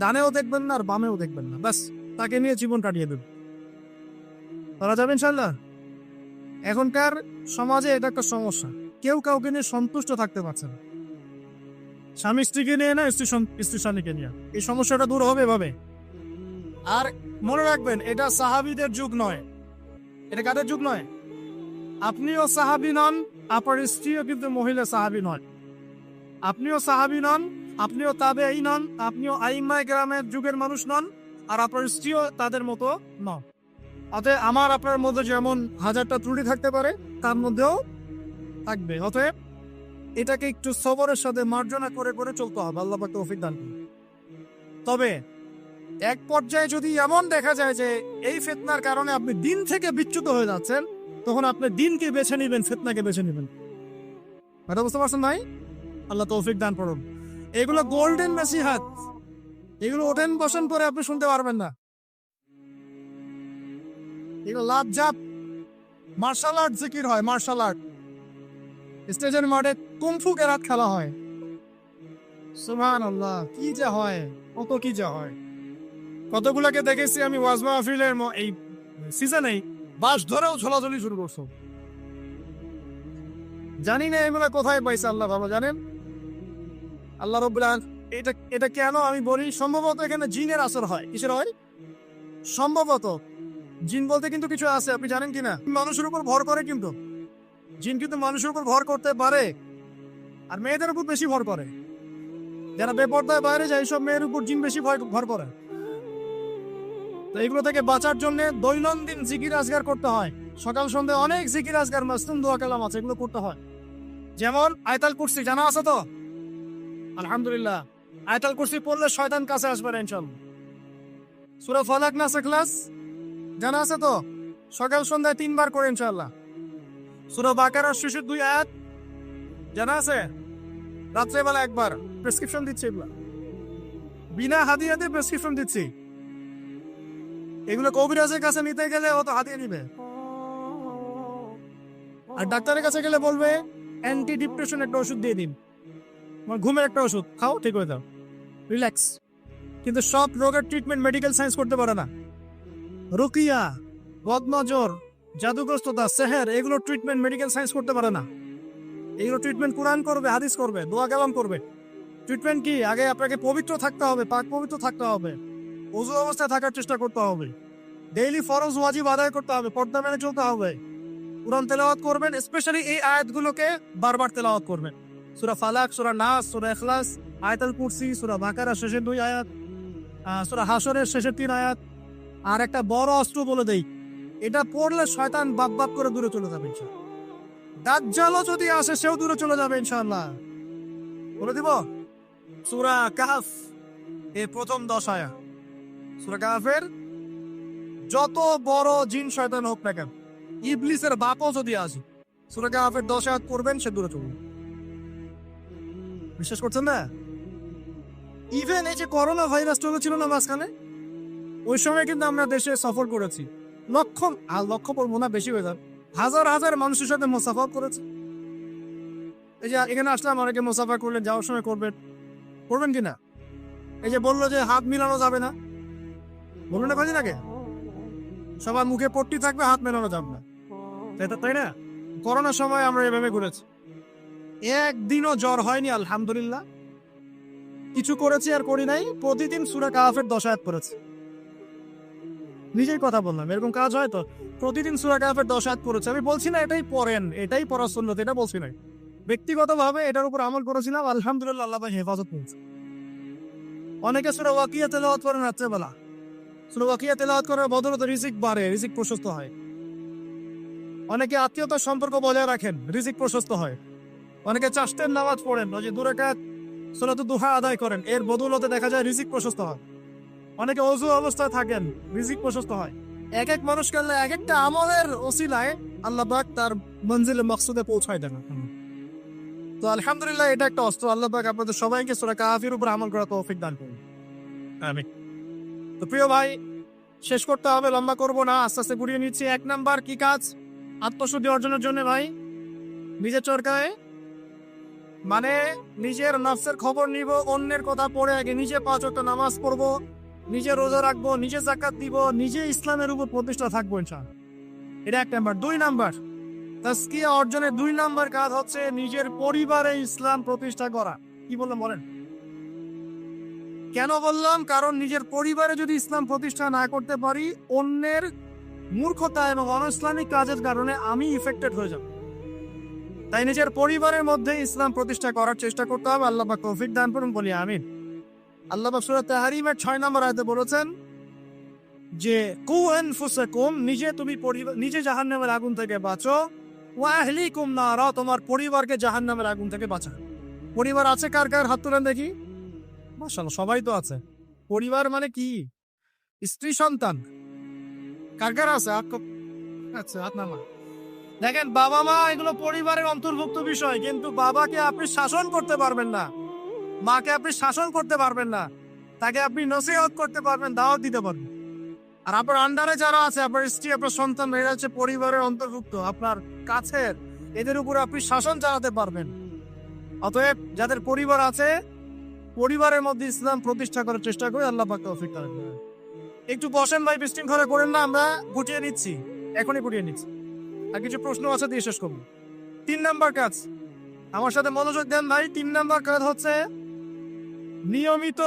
[SPEAKER 1] ডানেও দেখবেন না আর বামেও দেখবেন না, ব্যাস তাকে নিয়ে জীবন কাটিয়ে দেবেন। করা যাবে ইনশাল্লাহ। এখনকার সমাজে এটা একটা সমস্যা, কেউ কাউকে নিয়ে সন্তুষ্ট থাকতে পারছে না, স্বামী স্ত্রীকে নিয়ে না, স্ত্রী স্বামীকে নিয়ে। এই সমস্যাটা দূর হবে এভাবে। আর মনে রাখবেন, এটা সাহাবীদের যুগ নয়, এটা কাদের যুগ নয়। আপনিও সাহাবী নন, আপনার স্ত্রীও কিন্তু মহিলা সাহাবী নয়। আপনিও সাহাবী নন, আপনিও তাবেঈ নন, আপনিও আইম্মায়ে কেরামের যুগের মানুষ নন, আর আপনার স্ত্রীও তাদের মতো নন। অতএব আমার আপনার মধ্যে যেমন হাজারটা ত্রুটি থাকতে পারে, তার মধ্যেও থাকবে। অতএব এটাকে একটু সবরের সাথে মার্জনা করে করে চলতে হবে। আল্লাহ পাক তৌফিক দান করুন। তবে এক পর্যায়ে যদি এমন দেখা যায় যে এই ফিতনার কারণে আপনি দিন থেকে বিচ্যুত হয়ে যাচ্ছেন, তখন আপনি দিনকে বেছে নেবেন, ফিতনাকে বেছে নেবেন। কথা বুঝতে পারছেন ভাই? আল্লাহ তৌফিক দান করুন। এগুলো গোল্ডেন নসিহত, এগুলো ওঠেন বসেন করে আপনি শুনতে পারবেন না। এগুলো লাভ জাপ মার্শাল আর্ট জিকির হয়, মার্শাল আর্ট। স্টেজের মাঠে কুমফু কেরাত খেলা হয়, সুবহানাল্লাহ, কি যে হয়, কত কি যে হয়। কতগুলাকে দেখেছি আমি ওয়াজ মাহফিলের এই সিজনেই বাস ধরেও ঝোলাঝুলি শুরু করছো। জানি না এগুলা কোথায় পাইছে, আল্লাহ ভালো জানেন। আল্লাহ রাব্বুল আলামিন এটা কেন আমি বলি, সম্ভবত এখানে জিনের আসর হয়। কিসের হয়? সম্ভবত জিন বলতে কিন্তু কিছু আছে, আপনি জানেন কিনা? মানুষের উপর ভর করে, কিন্তু জিন কিন্তু মানুষের উপর ভর করতে পারে, আর মেয়েদের উপর বেশি ভর করে। যারা বেপরদায় বাইরে যায়, সব মেয়ের উপর জিন বেশি ভর করে। তো এগুলো থেকে বাঁচার জন্য দৈনন্দিন জিকির আজগার করতে হয়। সকাল সন্ধ্যা অনেক জিকির আজগার, মাসনুন দোয়া কালাম আছে, এগুলো করতে হয়। যেমন আয়াতুল কুরসি জানা আছে তো? আলহামদুলিল্লাহ, আয়াতুল কুরসি পড়লে শয়তান কাছে আসবে না ইনশাআল্লাহ। সূরা ফালাক নাস ইখলাস জানা আছে তো? সকাল সন্ধ্যায় 3 বার করে ইনশাআল্লাহ। সূরা বাকারার শেষের 2 আয়াত জানা আছে? রাত্রেবেলা একবার। প্রেসক্রিপশন দিচ্ছি, এগুলা বিনা হাদিয়াতে প্রেসক্রিপশন দিচ্ছি। এগুলো কবিরাজের কাছে নিতে গেলে ও তো হাতিয়ে নিবে, আর ডাক্তারের কাছে গেলে বলবে অ্যান্টি ডিপ্রেশন একটা ওষুধ দিয়ে দিন, ঘুমের একটা ওষুধ খাও, ঠিক হয়ে যাও, রিল্যাক্স। কিন্তু সব রোগের ট্রিটমেন্ট মেডিকেল সায়েন্স করতে পারে না। রুকিয়া, বদনজর, জাদুগ্রস্ততা, সেহের, এগুলো ট্রিটমেন্ট মেডিকেল সায়েন্স করতে পারে না। এগুলো ট্রিটমেন্ট কোরআন করবে, হাদিস করবে, দোয়া কালাম করবে। ট্রিটমেন্ট কি? আগে আপনাকে পবিত্র থাকতে হবে, পাক পবিত্র থাকতে হবে, ওযু অবস্থায় থাকার চেষ্টা করতে হবে, ডেইলি ফরজ ওয়াজিব আদায় করতে হবে, পর্দা মেনে চলতে হবে, কোরআন তেলাওয়াত করবেন, স্পেশালি এই আয়াতগুলোকে বারবার তেলাওয়াত করবেন। সূরা ফালাক, সূরা নাস, সূরা ইখলাস, আয়াতুল কুরসি, সূরা বাকারা শেষের 2 আয়াত, সূরা হাশরের শেষের 3 আয়াত। আর একটা বড় অস্ত্র বলে দেই, এটা পড়লে শয়তান বাপ বাপ করে দূরে চলে যাবে ইনশাআল্লাহ। দাজ্জালও যদি আসে, সেও দূরে চলে যাবে ইনশাআল্লাহ। বলে দিব সূরা কাহফ এর প্রথম 10 আয়াত। সূরা কাহফের যত বড় জিন শয়তান হোক না কেন, ইবলিসের বাপও যদি আসে, সূরা কাহফের 10 আয়াত পড়বেন, সে দূরে চলবে। বিশ্বাস করছেন না? ইভেন এই যে করোনা ভাইরাস চলেছিল না মাঝখানে, ওই সময় কিন্তু আমরা দেশে সফর করেছি, লক্ষ পড়বো না, বেশি হয়ে যাবে, হাজার হাজার মানুষের সাথে মুসাফা করেছি। এই যে এখানে আসলাম, অনেকে মুসাফা করলে যাওয়ার সময় করবেন কিনা? এই যে বললো যে হাত মিলানো যাবে না, বললো না কদিন আগে, সবার মুখে পট্টি থাকবে, হাত মেলানো যাবে না, তাই না? করোনার সময় আমরা এভাবে ঘুরেছি। একদিনও জ্বর হয়নি আলহামদুলিল্লাহ। কিছু করেছি আর করি নাই, প্রতিদিন সূরা কাহাফের 10 আয়াত পড়েছি। নিজেই কথা বললাম, এরকম কাজ হয় তো? প্রতিদিন সূরা কাহাফের 10 আয়াত পড়েছি। আমি বলছি না এটাই পড়েন, এটাই পড়ার সুন্নাত, এটা বলছি না। ব্যক্তিগতভাবে এটার উপর আমল করেছিলাম, আলহামদুলিল্লাহ আল্লাহ পাক হেফাজত করেছে। অনেকে সূরা ওয়াকিয়া তেলাওয়াত করেন রাত্রেবেলা। সূরা ওয়াকিয়া তেলাওয়াত করার বদৌলতে রিজিক বাড়ে, রিজিক প্রশস্ত হয়। অনেকে আত্মীয়তার সম্পর্ক বজায় রাখেন, রিজিক প্রশস্ত হয়। অনেকে চাষ্টের নামাজ পড়েন, ওই যে 2 রাকাত সলাতুদ দুহা আদায় করেন, এর বদৌলতে দেখা যায় রিজিক প্রশস্ত হয়। অনেকে অযু অবস্থায় থাকেন, রিজিক প্রশস্ত হয়। এক এক মানুষকে আল্লাহ এক একটা আমলের ওসিলায় আল্লাহ পাক তার মঞ্জিলে মকসুদে পৌঁছায় দেন। তো আলহামদুলিল্লাহ এটা একটা অস্ত্র। আল্লাহ পাক আপনাদের সবাইকে সূরা কাহাফের উপর আমল করার তৌফিক দান করুন, আমিন। তো প্রিয় ভাই, শেষ করতে হবে, লম্বা করব না, আস্তে আস্তে ঘুরিয়ে নিচ্ছি। 1 নাম্বার কি কাজ আত্মশুদ্ধি অর্জনের জন্য ভাই? নিজের চরকায়, মানে নিজের নফসের খবর নিব, অন্যের কথা পড়ে আগে নিজে 5 ওয়াক্ত নামাজ পড়বো, নিজে রোজা রাখবো, নিজে যাকাত দিব, নিজে ইসলামের উপর প্রতিষ্ঠা থাকবো ইনশাআল্লাহ। এটা 1 নাম্বার। 2 নাম্বার তাজকিয়া অর্জনের 2 নাম্বার কাজ হচ্ছে নিজের পরিবারে ইসলাম প্রতিষ্ঠা করা। কি বললাম বলেন? কেন বললাম? কারণ নিজের পরিবারে যদি ইসলাম প্রতিষ্ঠা না করতে পারি, অন্যের মূর্খতা এবং অনইসলামিক কাজের কারণে আমি ইফেক্টেড হয়ে যাব। তাই নিজের পরিবারের মধ্যে ইসলাম প্রতিষ্ঠা করার চেষ্টা করতে হবে। আল্লাহ পাক তৌফিক দান করুন, বলি আমিন। আল্লাহ পাক সূরা তাহরিমের 6 নম্বর আয়াতে বলেছেন যে কু আনফুসাকুম, নিজে জাহান্নামের আগুন থেকে বাঁচো, ওয়া আহলিকুম নারা, তোমার পরিবারকে জাহান্নামের আগুন থেকে বাঁচাও। পরিবার আছে কার কার? হাত তুলেন দেখি। মাশাআল্লাহ, সবাই তো আছে। পরিবার মানে কি? স্ত্রী সন্তান কার কার আছে? আচ্ছা, হাত নামা। দেখেন, বাবা মা এগুলো পরিবারের অন্তর্ভুক্ত বিষয়, কিন্তু বাবাকে আপনি শাসন করতে পারবেন না, মাকে আপনি শাসন করতে পারবেন না, তাকে আপনি নসিহত করতে পারবেন, দাওয়াত দিতে পারবেন। আর আপনার আন্ডারে যারা আছে, আপনার স্ত্রী, আপনার সন্তান, এরা হচ্ছে পরিবারের অন্তর্ভুক্ত, আপনার কাছের, এদের উপর আপনি শাসন চালাতে পারবেন। অতএব যাদের পরিবার আছে, পরিবারের মধ্যে ইসলাম প্রতিষ্ঠা করার চেষ্টা করে, আল্লাহ পাক তৌফিক দান করুন। একটু বসেন ভাই, বিশৃঙ্খলা করেন না, আমরা গুটিয়ে নিচ্ছি, এখনই গুটিয়ে নিচ্ছি। আর কিছু প্রশ্ন আছে, দিয়ে শেষ করবো। 3 নাম্বার কাজ, আমার সাথে মনোযোগ দেন ভাই। 3 নাম্বার কাজ হচ্ছে নিয়মিত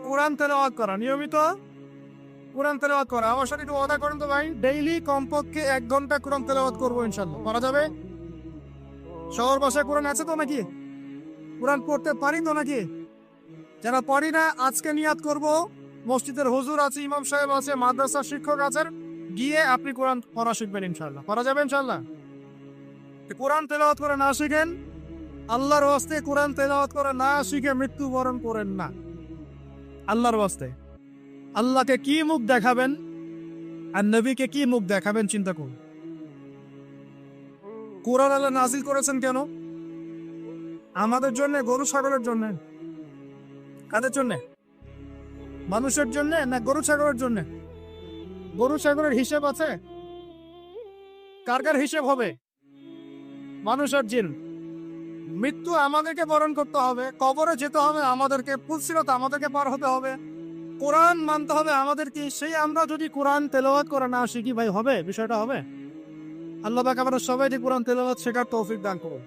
[SPEAKER 1] কোরআন তেলাওয়াত করা। নিয়মিত কোরআন তেলাওয়াত করা। আমার সাথে একটু ওয়াদা করেন তো ভাই, ডেইলি কমপক্ষে 1 ঘন্টা কোরআন তেলাওয়াত করবো ইনশাআল্লাহ। করা যাবে? শহর ভাষায় কোরআন আছে তো নাকি? কোরআন পড়তে পারি তো নাকি? যারা পারি না, আজকে নিয়াত করব, মসজিদের হুজুর আছে, ইমাম সাহেব আছে, মাদ্রাসার শিক্ষক আছেন, গিয়ে আপনি কোরআন পড়া শিখবেন ইনশাআল্লাহ। করা যাবে ইনশাআল্লাহ? কোরআন তেলাওয়াত করে না শিখেন, আল্লাহর ওয়াস্তে কোরআন তেলাওয়াত করে না শিখে মৃত্যুবরণ করেন না। আল্লাহর ওয়াস্তে আল্লাহকে কি মুখ দেখাবেন আর নবীকে কি মুখ দেখাবেন চিন্তা করুন। কোরআন আল্লাহ নাজিল করেছেন কেন? আমাদের জন্য, গরু ছাগলের জন্য? কাদের জন্য? মানুষের জন্য না গরু ছাগলের জন্য? গরু ছাগলের হিসেব আছে? কার কার হিসেব হবে? মানুষের জিন। মৃত্যু আমাদেরকে বরণ করতে হবে, কবরে যেতে হবে আমাদেরকে, পুলসিরাত আমাদেরকে পার হতে হবে, কোরআন মানতে হবে আমাদেরকে। সেই আমরা যদি কোরআন তেলাওয়াত করে না শিখি ভাই, হবে? বিষয়টা হবে? আল্লাহ পাক আমরা সবাইকে কোরআন তেলাওয়াত শেখার তৌফিক দান করুন।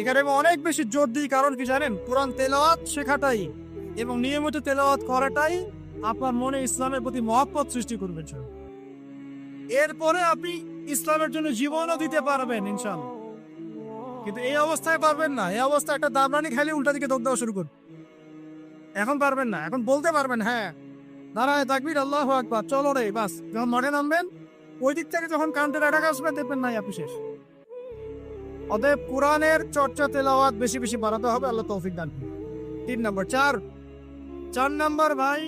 [SPEAKER 1] এখানে আমি অনেক বেশি জোর দিই, কারণ কি জানেন? কোরআন তেলাওয়াত শেখাটাই এবং নিয়মিত তেলাওয়াত করাটাই আপনার মনে ইসলামের প্রতি মহব্বত সৃষ্টি করবে। এরপরে আপনি ইসলামের জন্য জীবনও দিতে পারবেন ইনশাআল্লাহ। কিন্তু এই অবস্থায় পারবেন না। এই অবস্থায় একটা দাবরানি খালি উল্টা দিকে দৌড় দেওয়া শুরু করুন। এখন পারবেন না। এখন বলতে পারবেন, হ্যাঁ দাঁড়ায় তাকবীর, আল্লাহু আকবার, চলো রে, বাস। যখন মাঠে নামবেন, ওই দিক থেকে যখন কাউন্টার অ্যাটাক আসবে, দেখবেন নাই আপনি শেষ। অতএব কোরআনের চর্চা, তেলাওয়াত বেশি বেশি বাড়াতে হবে। আল্লাহ তৌফিক দান করুন। 3 নাম্বার। 4 নাম্বার ভাই,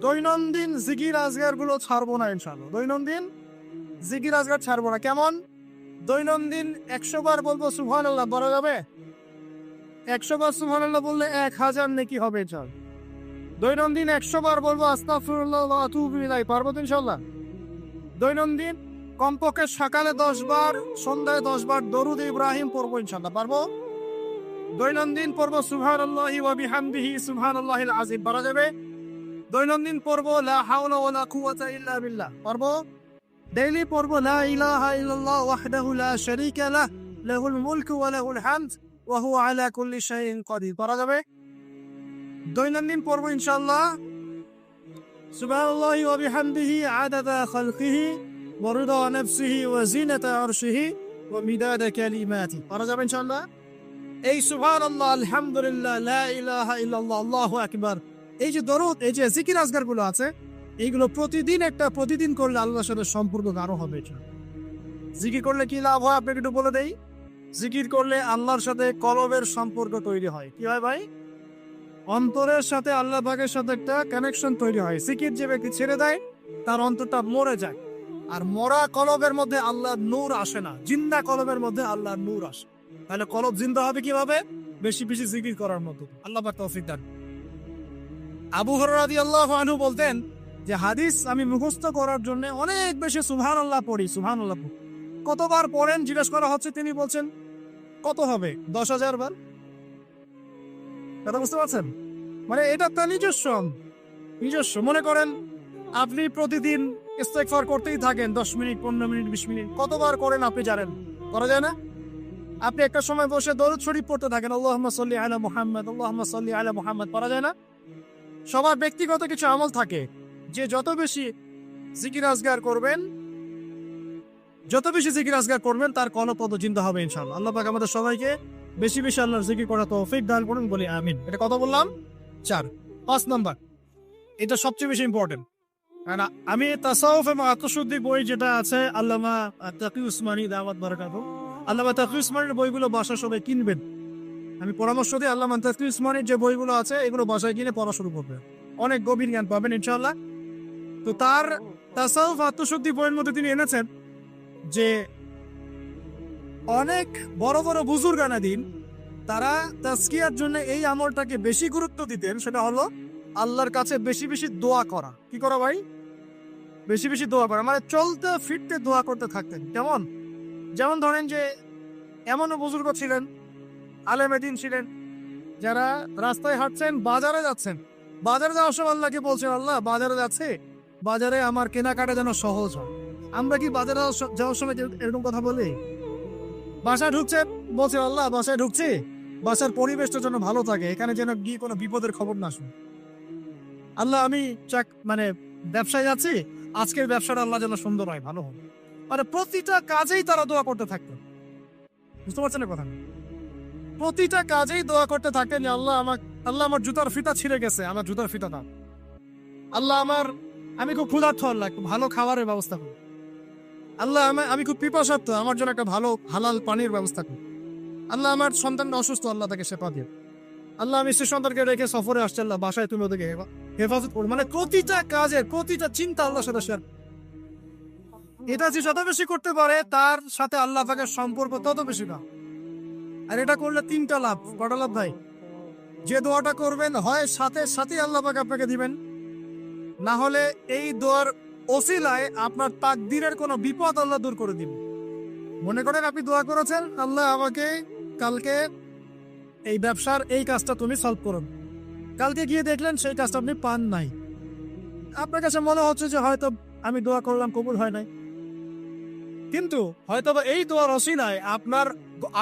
[SPEAKER 1] দৈনন্দিন জিকির আজগার গুলো ছাড়বো না ইনশাআল্লাহ। দৈনন্দিন জিকির আজগার ছাড়বো না। কেমন? দৈনন্দিন 100 বার বলবো সুবহানাল্লাহ, বলা যাবে? 100 বার সুবহানাল্লাহ বললে 1000 নেকি হবে ইনশাআল্লাহ। দৈনন্দিন 100 বার বলবো আস্তাগফিরুল্লাহ ওয়া আতুবু ইলাইহি, পারবো তো ইনশাআল্লাহ? দৈনন্দিন কমপক্ষে সকালে 10 বার, সন্ধ্যায় 10 বার দরুদ ইব্রাহিম পড়বো ইনশাআল্লাহ, পারবো? দৈনন্দিন পড়বো সুবহানাল্লাহি ওয়া বিহামদিহি সুবহানাল্লাহিল আযীম, পারা যাবে? দৈনন্দিন পড়বো লা হাওলা ওয়ালা কুওয়াতা ইল্লা বিল্লাহ, পারবো? ডেইলি পড়বো লা ইলাহা ইল্লাল্লাহ ওয়াহদাহু লা শারীকা লাহ, লাহুল মুলকু ওয়া লাহুল হামদ ওয়া হুয়া আলা কুল্লি শাইইন কাদির। পড়া যাবে? দৈনন্দিন পড়ব ইনশাআল্লাহ। সুবহানাল্লাহি ওয়া বিহামদিহি আদাদা খালকিহি ওয়া রিদা নাফসিহি ওয়া জিনাতা আরশিহি ওয়া মিদাদা কালিমাতি। পড়া যাবে ইনশাআল্লাহ? এই সুবহানাল্লাহ, আলহামদুলিল্লাহ, লা ইলাহা ইল্লাল্লাহ, আল্লাহু আকবার, এই যে দরুদ, এই যে জিকির আজকার গুলো আছে, এইগুলো প্রতিদিন করলে আল্লাহর সাথে সম্পর্ক গাঢ় হবে। জিকির করলে কি লাভ হয় আপনাকে একটু বলে দেই। জিকির করলে আল্লাহর সাথে কলবের সম্পর্ক তৈরি হয়। কি হয় ভাই? অন্তরের সাথে আল্লাহ পাকের সাথে একটা কানেকশন তৈরি হয়। জিকির যে ব্যক্তি ছেড়ে দেয় তার অন্তরটা মরে যায়। আর মরা কলবের মধ্যে আল্লাহর নূর আসে না, জিন্দা কলবের মধ্যে আল্লাহর নূর আসে। তাহলে কলব জিন্দা হবে কিভাবে? বেশি বেশি জিকির করার মতো। আল্লাহ পাক তৌফিক দান। আবু হুরায়রা রাদিয়াল্লাহু আনহু বলতেন যে হাদিস আমি মুখস্থ করার জন্য অনেক বেশি সুবহানাল্লাহ পড়ি। সুবহানাল্লাহ কতবার পড়েন জিজ্ঞেস করা হচ্ছে, তিনি বলছেন কত হবে? 10,000 বার। কথা বুঝতে পারছেন? মানে এটা তার নিজস্ব মনে করেন আপনি প্রতিদিন ইস্তেগফার করতেই থাকেন 10 মিনিট, 15 মিনিট, 20 মিনিট, কতবার করেন আপনি জানেন? করা যায় না? আপনি একটা সময় বসে দরুদ শরীফ পড়তে থাকেন, আল্লাহুম্মা সাল্লি আলা মুহাম্মদ, আল্লাহুম্মা সাল্লি আলা মুহাম্মদ, করা যায় না? সবার ব্যক্তিগত কিছু আমল থাকে, যে যত বেশি জিকির আজগার করবেন তার কলব তত জিন্দা হবে ইনশাআল্লাহ। আল্লাহ পাক আমাদের সবাইকে বেশি বেশি আল্লাহর জিকির করা তৌফিক দান করুন, বলি আমিন। এটা কত বললাম? 4। 5 নাম্বার, এটা সবচেয়ে বেশি ইম্পর্টেন্ট। কারণ আমি তাসাউফ এবং আত্মশুদ্ধি বই যেটা আছে আল্লামা তাকি উসমানী দাওয়াত বারাকাতুহু, আল্লামা তাকি উসমানীর বইগুলো বাসা সবাই কিনবেন। আমি পরামর্শ দিই আল্লামা তাকি উসমানীর যে বইগুলো আছে এগুলো বাসায় কিনে পড়া শুরু করবেন, অনেক গভীর জ্ঞান পাবেন ইনশাআল্লাহ। তো তার তাসাউফ আত্মশুদ্ধি বইয়ের মধ্যে তিনি এনেছেন যে অনেক বড় বড় বুজুর্গানা দিন তারা তাজকিয়ার জন্য এই আমলটাকে বেশি গুরুত্ব দিতেন। সেটা হলো আল্লাহর কাছে বেশি বেশি দোয়া করা। কি করা ভাই? বেশি বেশি দোয়া করা, মানে চলতে ফিরতে দোয়া করতে থাকতেন। যেমন ধরেন যে এমনও বুজুর্গ ছিলেন, আলেম দিন ছিলেন, যারা রাস্তায় হাঁটছেন, বাজারে যাচ্ছেন, বাজারে যাওয়ার সময় আল্লাহকে বলছেন, আল্লাহ বাজারে যাচ্ছে, বাজারে আমার কেনাকাটা যেন সহজ হয়। আমরা কি বাজারে যাওয়ার সময় এরকম কথা বলি? বাসায় ঢুকছেন, বলছে আল্লাহ বাসায় ঢুকছি, বাসার পরিবেশটা যেন ভালো থাকে, এখানে যেন গিয়ে কোনো বিপদের খবর না শুনি। আল্লাহ আমি মানে ব্যবসায় যাচ্ছি, আজকের ব্যবসাটা আল্লাহ যেন সুন্দর হয়, ভালো হবে। মানে প্রতিটা কাজেই তারা দোয়া করতে থাকতেন। বুঝতে পারছেন কথা? প্রতিটা কাজেই দোয়া করতে থাকেন, আল্লাহ আমার জুতার ফিতা ছিঁড়ে গেছে, আমার জুতার ফিতা দাও। আল্লাহ আমি খুব ক্ষুধার্ত, আল্লাহ একটু ভালো খাবারের ব্যবস্থা করুন। আল্লাহ আমি খুব পিপাসার্থ, আমার জন্য একটা ভালো হালাল পানির ব্যবস্থা করুন। আল্লাহ আমার সন্তানটা অসুস্থ, আল্লাহ তাকে সেবা দিয়ে। আল্লাহ আমি সে সন্তানকে রেখে সফরে আসছে, আল্লাহ বাসায় তুমি ওদেরকে হেফাজত করো। মানে প্রতিটা কাজের প্রতিটা চিন্তা আল্লাহর সাথে শেয়ার। এটা যে যত বেশি করতে পারে তার সাথে আল্লাহ পাকের সম্পর্ক তত বেশি না। আর এটা করলে 3টা লাভ। কটা লাভ ভাই? যে দোয়াটা করবেন হয় সাথে আল্লাহ পাক আপনাকে দিবেন, না হলে এই দোয়ার ওসিলায় আপনার তাকদীরের কোনো বিপদ আল্লাহ দূর করে দিবেন। মনে করেন আপনি দোয়া করেছেন, আল্লাহ আমাকে কালকে এই ব্যবসার এই কাজটা তুমি সলভ করুন। কালকে গিয়ে দেখলেন সেই কাজটা আপনি পান নাই। আপনার কাছে মনে হচ্ছে যে হয়তো আমি দোয়া করলাম, কবুল হয় নাই, কিন্তু হয়তো এই দোয়ার ওসিলায় আপনার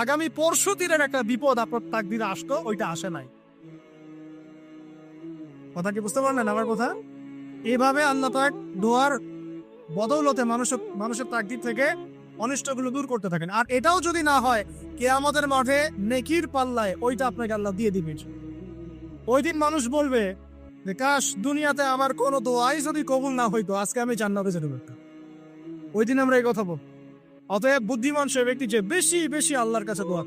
[SPEAKER 1] আগামী পরশু দিনের একটা বিপদ আপনার তাকদীরে আসতো, ওইটা আসে নাই। কথা কি বুঝতে পারলেন আমার কথা? এইভাবে আল্লাহ পাক দোয়ার বদৌলতে মানুষের তাকদীর থেকে অনিষ্টগুলো দূর করতে থাকেন। আর এটাও যদি না হয়, কিয়ামতের মাঠে নেকির পাল্লায় ওইটা আপনাকে আল্লাহ দিয়ে দিবেন। ওই দিন মানুষ বলবে যে কাশ দুনিয়াতে আমার কোনো দোয়াই যদি কবুল না হইতো, আজকে আমি জান্নাতে যেতে পারতাম। ওই দিন আমরা এই কথা বলব। অতএব বুদ্ধিমান সে ব্যক্তি যে বেশি বেশি আল্লাহর কাছে দোয়া,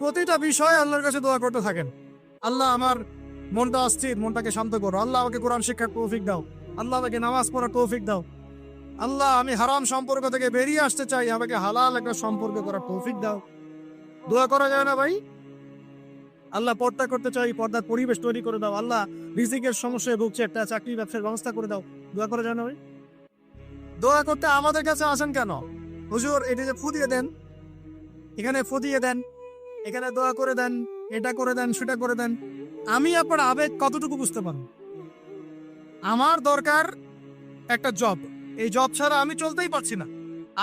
[SPEAKER 1] প্রতিটা বিষয়ে আল্লাহর কাছে দোয়া করতে থাকেন। আল্লাহ আমার মনটা অস্থির, মনটাকে শান্ত করো। আল্লাহ আমাকে কোরআন শিক্ষার তৌফিক দাও। আল্লাহ আমাকে নামাজ পড়ার তৌফিক দাও। আল্লাহ আমি হারাম সম্পর্ক থেকে বেরিয়ে আসতে চাই, আমাকে হালাল একটা সম্পর্ক করার তৌফিক দাও। দোয়া করা যায় না ভাই? আল্লাহ পর্দা করতে চাই, পর্দার পরিবেশ তৈরি করে দাও। আল্লাহ রিজিকের সমস্যায় ভুগছে, একটা চাকরি ব্যবসার ব্যবস্থা করে দাও। দোয়া করা যায় না ভাই? দোয়া করতে আমাদের কাছে আসেন কেন? হুজুর এটা যে ফু দিয়ে দেন, এখানে ফু দিয়ে দেন, এখানে দোয়া করে দেন, এটা করে দেন, সেটা করে দেন। আমি আপনার আবেগ কতটুকু বুঝতে পারব? আমার দরকার একটা জব, এই জব ছাড়া আমি চলতেই পারছি না।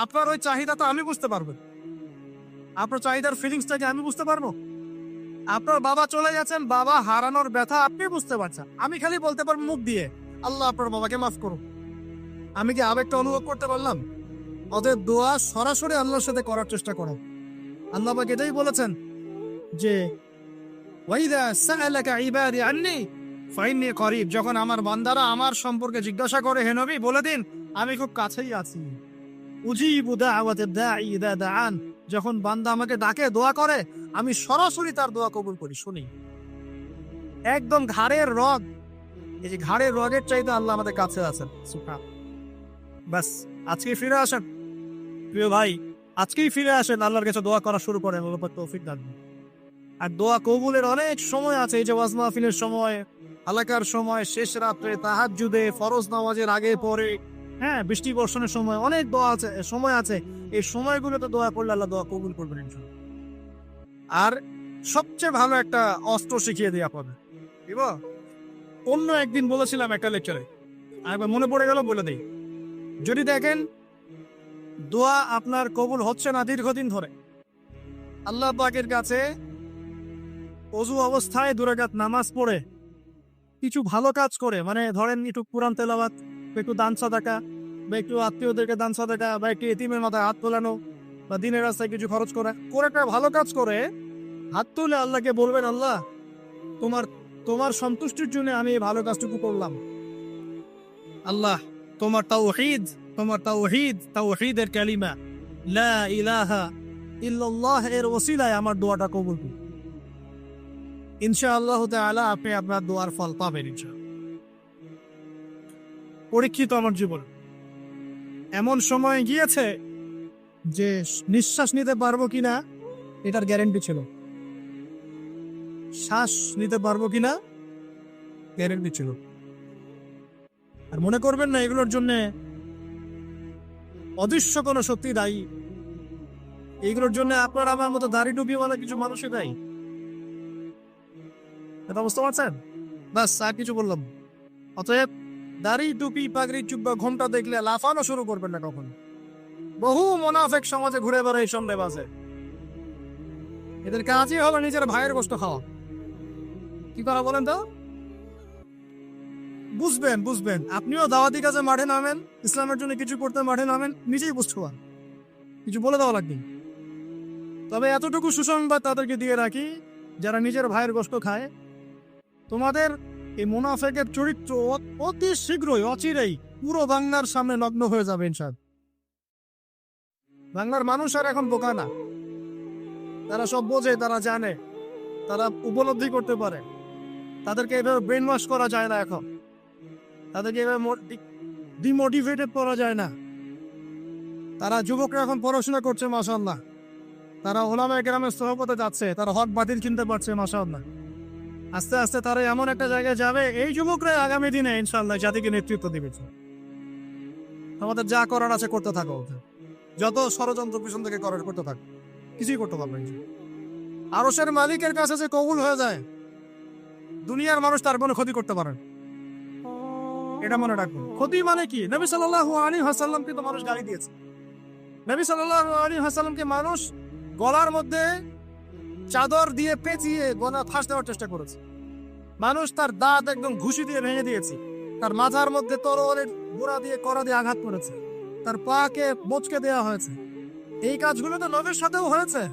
[SPEAKER 1] আপনার ওই চাহিদা তো আমি বুঝতে পারবো। আপনার চাহিদার ফিলিংসটাকে আমি বুঝতে পারবো? আপনার বাবা চলে গেছেন, বাবা হারানোর ব্যথা আপনি বুঝতে পারছেন, আমি খালি বলতে পারবো মুখ দিয়ে আল্লাহ আপনার বাবাকে মাফ করুন। আমি কি আবেগটা অনুভব করতে পারলাম? অতএব দোয়া সরাসরি আল্লাহর সাথে করার চেষ্টা করো। আল্লাহ পাক এটাই বলেছেন যে ওয়াইদা সাআলাকা ইবাদি আন্নী ফাইন্নী করিব, যখন আমার বান্দারা আমার সম্পর্কে জিজ্ঞাসা করে হে নবী বলে দিন আমি খুব কাছেই আছি। উজিবু দাওয়াতাদ দাঈ ইযা দাআন, যখন বান্দা আমাকে ডাকে দোয়া করে আমি সরাসরি তার দোয়া কবুল করি, শুনি। একদম ঘাড়ের রগ, এই যে ঘাড়ের রগের চাইতে আল্লাহ আমাদের কাছে আছেন। সুবহান। বাস আজকে ফিরে আসেন প্রিয় ভাই, আজকেই ফিরে আসেন, আল্লাহর কাছে দোয়া করা শুরু করেন, আল্লাহ পাক তৌফিক দান। আর দোয়া কবুলের অনেক সময় আছে, এই যে ওয়াজ মাহফিলের সময়, হালাকার সময়, শেষ রাত্রে, তাহাজ্জুদে, ফরজ নামাজের আগে পরে, হ্যাঁ বৃষ্টি বর্ষণের সময়, অনেক দোয়া আছে, সময় আছে। এই সময়গুলোতে দোয়া করলে আল্লাহ দোয়া কবুল করবেন ইনশাআল্লাহ। আর সবচেয়ে ভালো একটা অস্ত্র শিখিয়ে দিই আপনাদের, ঠিক আছে? অন্য একদিন বলেছিলাম একটা লেকচারে, আর একবার মনে পড়ে গেল বলে দিই। যদি দেখেন দোয়া আপনার কবুল হচ্ছে না দীর্ঘদিন ধরে, আল্লাহ পাকের কাছে ওযু অবস্থায় 2 রাকাত নামাজ পড়ে কিছু ভালো কাজ করে, মানে ধরেন একটু কুরআন তেলাওয়াত, একটু দান সাদাকা, বা একটু আত্মীয়দেরকে দান সাদাকা, বা একটু এতিমের মাথায় হাত তোলানো, বা দিনের রাস্তায় কিছু খরচ করা, করে একটা ভালো কাজ করে হাত তুলে আল্লাহকে বলবেন আল্লাহ তোমার সন্তুষ্টির জন্য আমি এই ভালো কাজটুকু করলাম। আল্লাহ তোমার তাওহীদের কালিমা লা ইলাহা ইল্লাল্লাহ এর ওসিলায় আমার দোয়াটা কবুল করুন। ইনশাআল্লাহ তাআলা আপনি আপনার দোয়ার ফল পাবেন ইনশাআল্লাহ। পরীক্ষিত আমার জীবন, এমন সময় গিয়েছে যে নিঃশ্বাস নিতে পারবো কিনা এটার গ্যারান্টি ছিল, শ্বাস নিতে পারবো কিনা গ্যারান্টি ছিল। আর মনে করবেন না এগুলোর জন্য অদৃশ্য কোনো শক্তি দায়ী, এইগুলোর জন্য আপনার আমার মতো দাড়ি টুপিওয়ালা কিছু মানুষই দায়ী। এটা বুঝতে পারছেন? বাস আর কিছু বললাম। অতএব দাড়ি টুপি পাগড়ি চুব্বা ঘোমটা দেখলে লাফানো শুরু করবেন না কখন। বহু মুনাফিক সমাজে ঘুরে বেড়ায় সন্দেহবাজে, এদের কাজই হলো নিজের ভাইয়ের গোশত খাওয়া। কি করা বলেন তো? বুঝবেন আপনিও দাওয়াতি কাজে মাঠে নামেন, ইসলামের জন্য কিছু করতে মাঠে নামেন, নিজেই বুঝতে পারেন, কিছু বলে দেওয়া লাগবে। তবে এতটুকু সুসংবাদ তাদেরকে দিয়ে রাখি, যারা নিজের ভাইয়ের গোশত খায়, তোমাদের এই মুনাফিকের চরিত্র অতি শীঘ্রই অচিরেই পুরো বাংলার সামনে নগ্ন হয়ে যাবে ইনশাআল্লাহ। বাংলার মানুষ আর এখন বোকা না, তারা সব বোঝে, তারা জানে, তারা উপলব্ধি করতে পারে। তাদেরকে এভাবে ব্রেন ওয়াশ করা যায় না, এখন তাদেরকে এভাবে ডিমোটিভেটেড করা যায় না। তারা যুবকরা এখন পড়াশোনা করছে মাশাআল্লাহ, তারা ওলামায়ে কেরামের সোহবতে যাচ্ছে, তারা হক বাতিল চিনতে পারছে মাশাআল্লাহ। আস্তে আস্তে তারা এমন একটা জায়গায় যাবে, এই যুবকরা আগামী দিনে ইনশাআল্লাহ জাতিকে নেতৃত্ব দিবে। আমাদের যা করার আছে করতে থাকো, যত ষড়যন্ত্র পিছন থেকে করার করতে থাকো, কিছুই করতে পারবেন। আরশের মালিকের কাছে যে কবুল হয়ে যায়, দুনিয়ার মানুষ তার কোনো ক্ষতি করতে পারে, এটা মনে রাখবেন। ক্ষতি মানে কি? নবী সাল্লাল্লাহু আলাইহি ওয়াসাল্লামকে তো মানুষ গালি দিয়েছে, নবী সাল্লাল্লাহু আলাইহি ওয়াসাল্লামকে মানুষ গলার মধ্যে চাদর দিয়ে পেঁচিয়ে গলা ফাঁস দেওয়ার চেষ্টা করেছে, মানুষ তার দাঁত একদম ঘুষি দিয়ে ভেঙে দিয়েছে, তার মাথার মধ্যে তরোয়ালের গোড়া দিয়ে কড়া দিয়ে আঘাত করেছে, তার পাকে মোচকে দেওয়া হয়েছে। এই কাজগুলো তো নবীর সাথেও হয়েছে।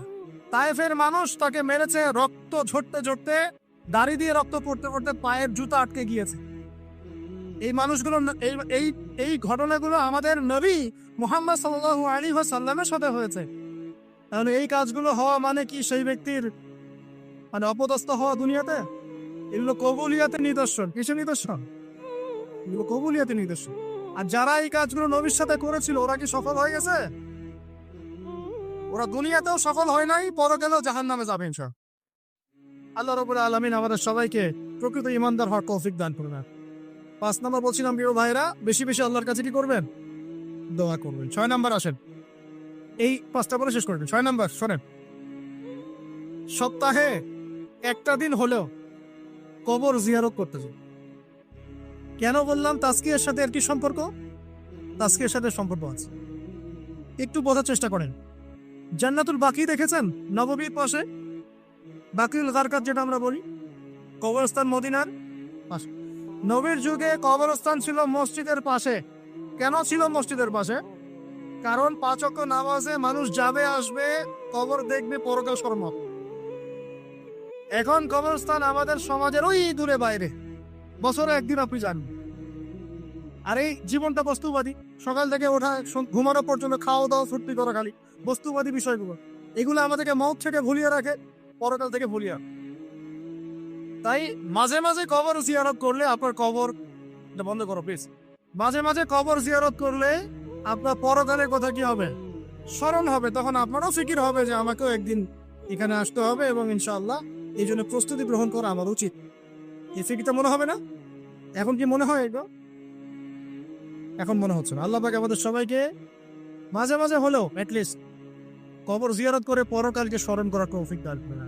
[SPEAKER 1] তায়েফের মানুষ তাকে মেরেছে, রক্ত ঝরতে ঝরতে, দাড়ি দিয়ে রক্ত পড়তে পড়তে পায়ের জুতা আটকে গিয়েছে। এই মানুষগুলো এই ঘটনাগুলো আমাদের নবী মুহাম্মদ সাল্লাল্লাহু আলাইহি ওয়াসাল্লামের সাথে হয়েছে। তাহলে এই কাজগুলো হওয়া মানে কি সেই ব্যক্তির মানে অপদস্থ হওয়া দুনিয়াতে? এগুলো কবুলিয়াতের নিদর্শন। কিছু নিদর্শন, এগুলো কবুলিয়াতের নিদর্শন। আর যারা এই কাজগুলো নবীর সাথে করেছিল ওরা কি সফল হয়ে গেছে? ওরা দুনিয়াতেও সফল হয় নাই, পরকালেও জাহান্নামে যাবে ইনশাআল্লাহ। আল্লাহ রাব্বুল আলামিন আমাদের সবাইকে প্রকৃত ঈমানদার হওয়ার তৌফিক দান করুন। 5 নম্বর বলছিলাম প্রিয় ভাইরা, বেশি বেশি আল্লাহর কাছে কি করবেন? দোয়া করবেন। 6 নম্বর আসেন, এই 5টা বলে শেষ করবেন। 6 নম্বর শোনেন, সপ্তাহে একটা দিন হলেও কবর জিয়ারত করতে যান। কেন বললাম তাজকিয়ার সাথে এর কি সম্পর্ক? তাজকিয়ার সাথে সম্পর্ক আছে, একটু বোঝার চেষ্টা করেন। জান্নাতুল বাকি দেখেছেন? নববীর পাশে বাকিউল গারকাত যেটা আমরা বলি, কবরস্থান মদিনার পাশে। নবীর যুগে কবরস্থান ছিল মসজিদের পাশে। কেন ছিল মসজিদের পাশে? কারণ 5 ওয়াক্ত নামাজে মানুষ যাবে আসবে, কবর দেখবে, পরকাল স্মরণ হবে। এখন কবরস্থান আমাদের সমাজের ওই দূরে বাইরে, বছরে একদিন আপনি যান। আর এই জীবনটা বস্তুবাদী, সকাল থেকে ওঠা ঘুমানো পর্যন্ত খাওয়া দাওয়া ফুর্তি করা, খালি বস্তুবাদী বিষয়গুলো, এগুলো আমাদেরকে মৌত থেকে ভুলিয়ে রাখে, পরকাল থেকে ভুলিয়ে রাখে। তাই মাঝে মাঝে কবর জিয়ারত করলে আপনার কবর, বন্ধ করো প্লিজ, মাঝে মাঝে কবর জিয়ারত করলে আপনার পরকালের কথা কি হবে? স্মরণ হবে। তখন আপনারও ফিকির হবে যে আমাকেও একদিন এখানে আসতে হবে এবং ইনশাআল্লাহ এই জন্য প্রস্তুতি গ্রহণ করা আমার উচিত। এই ফিকিরটা মনে হবে না? এখন কি মনে হয় এগুলো? এখন মনে হচ্ছে না। আল্লাহ পাক আমাদের সবাইকে মাঝে মাঝে হলেও অ্যাটলিস্ট কবর জিয়ারত করে পরকালকে স্মরণ করার তৌফিক দান করে।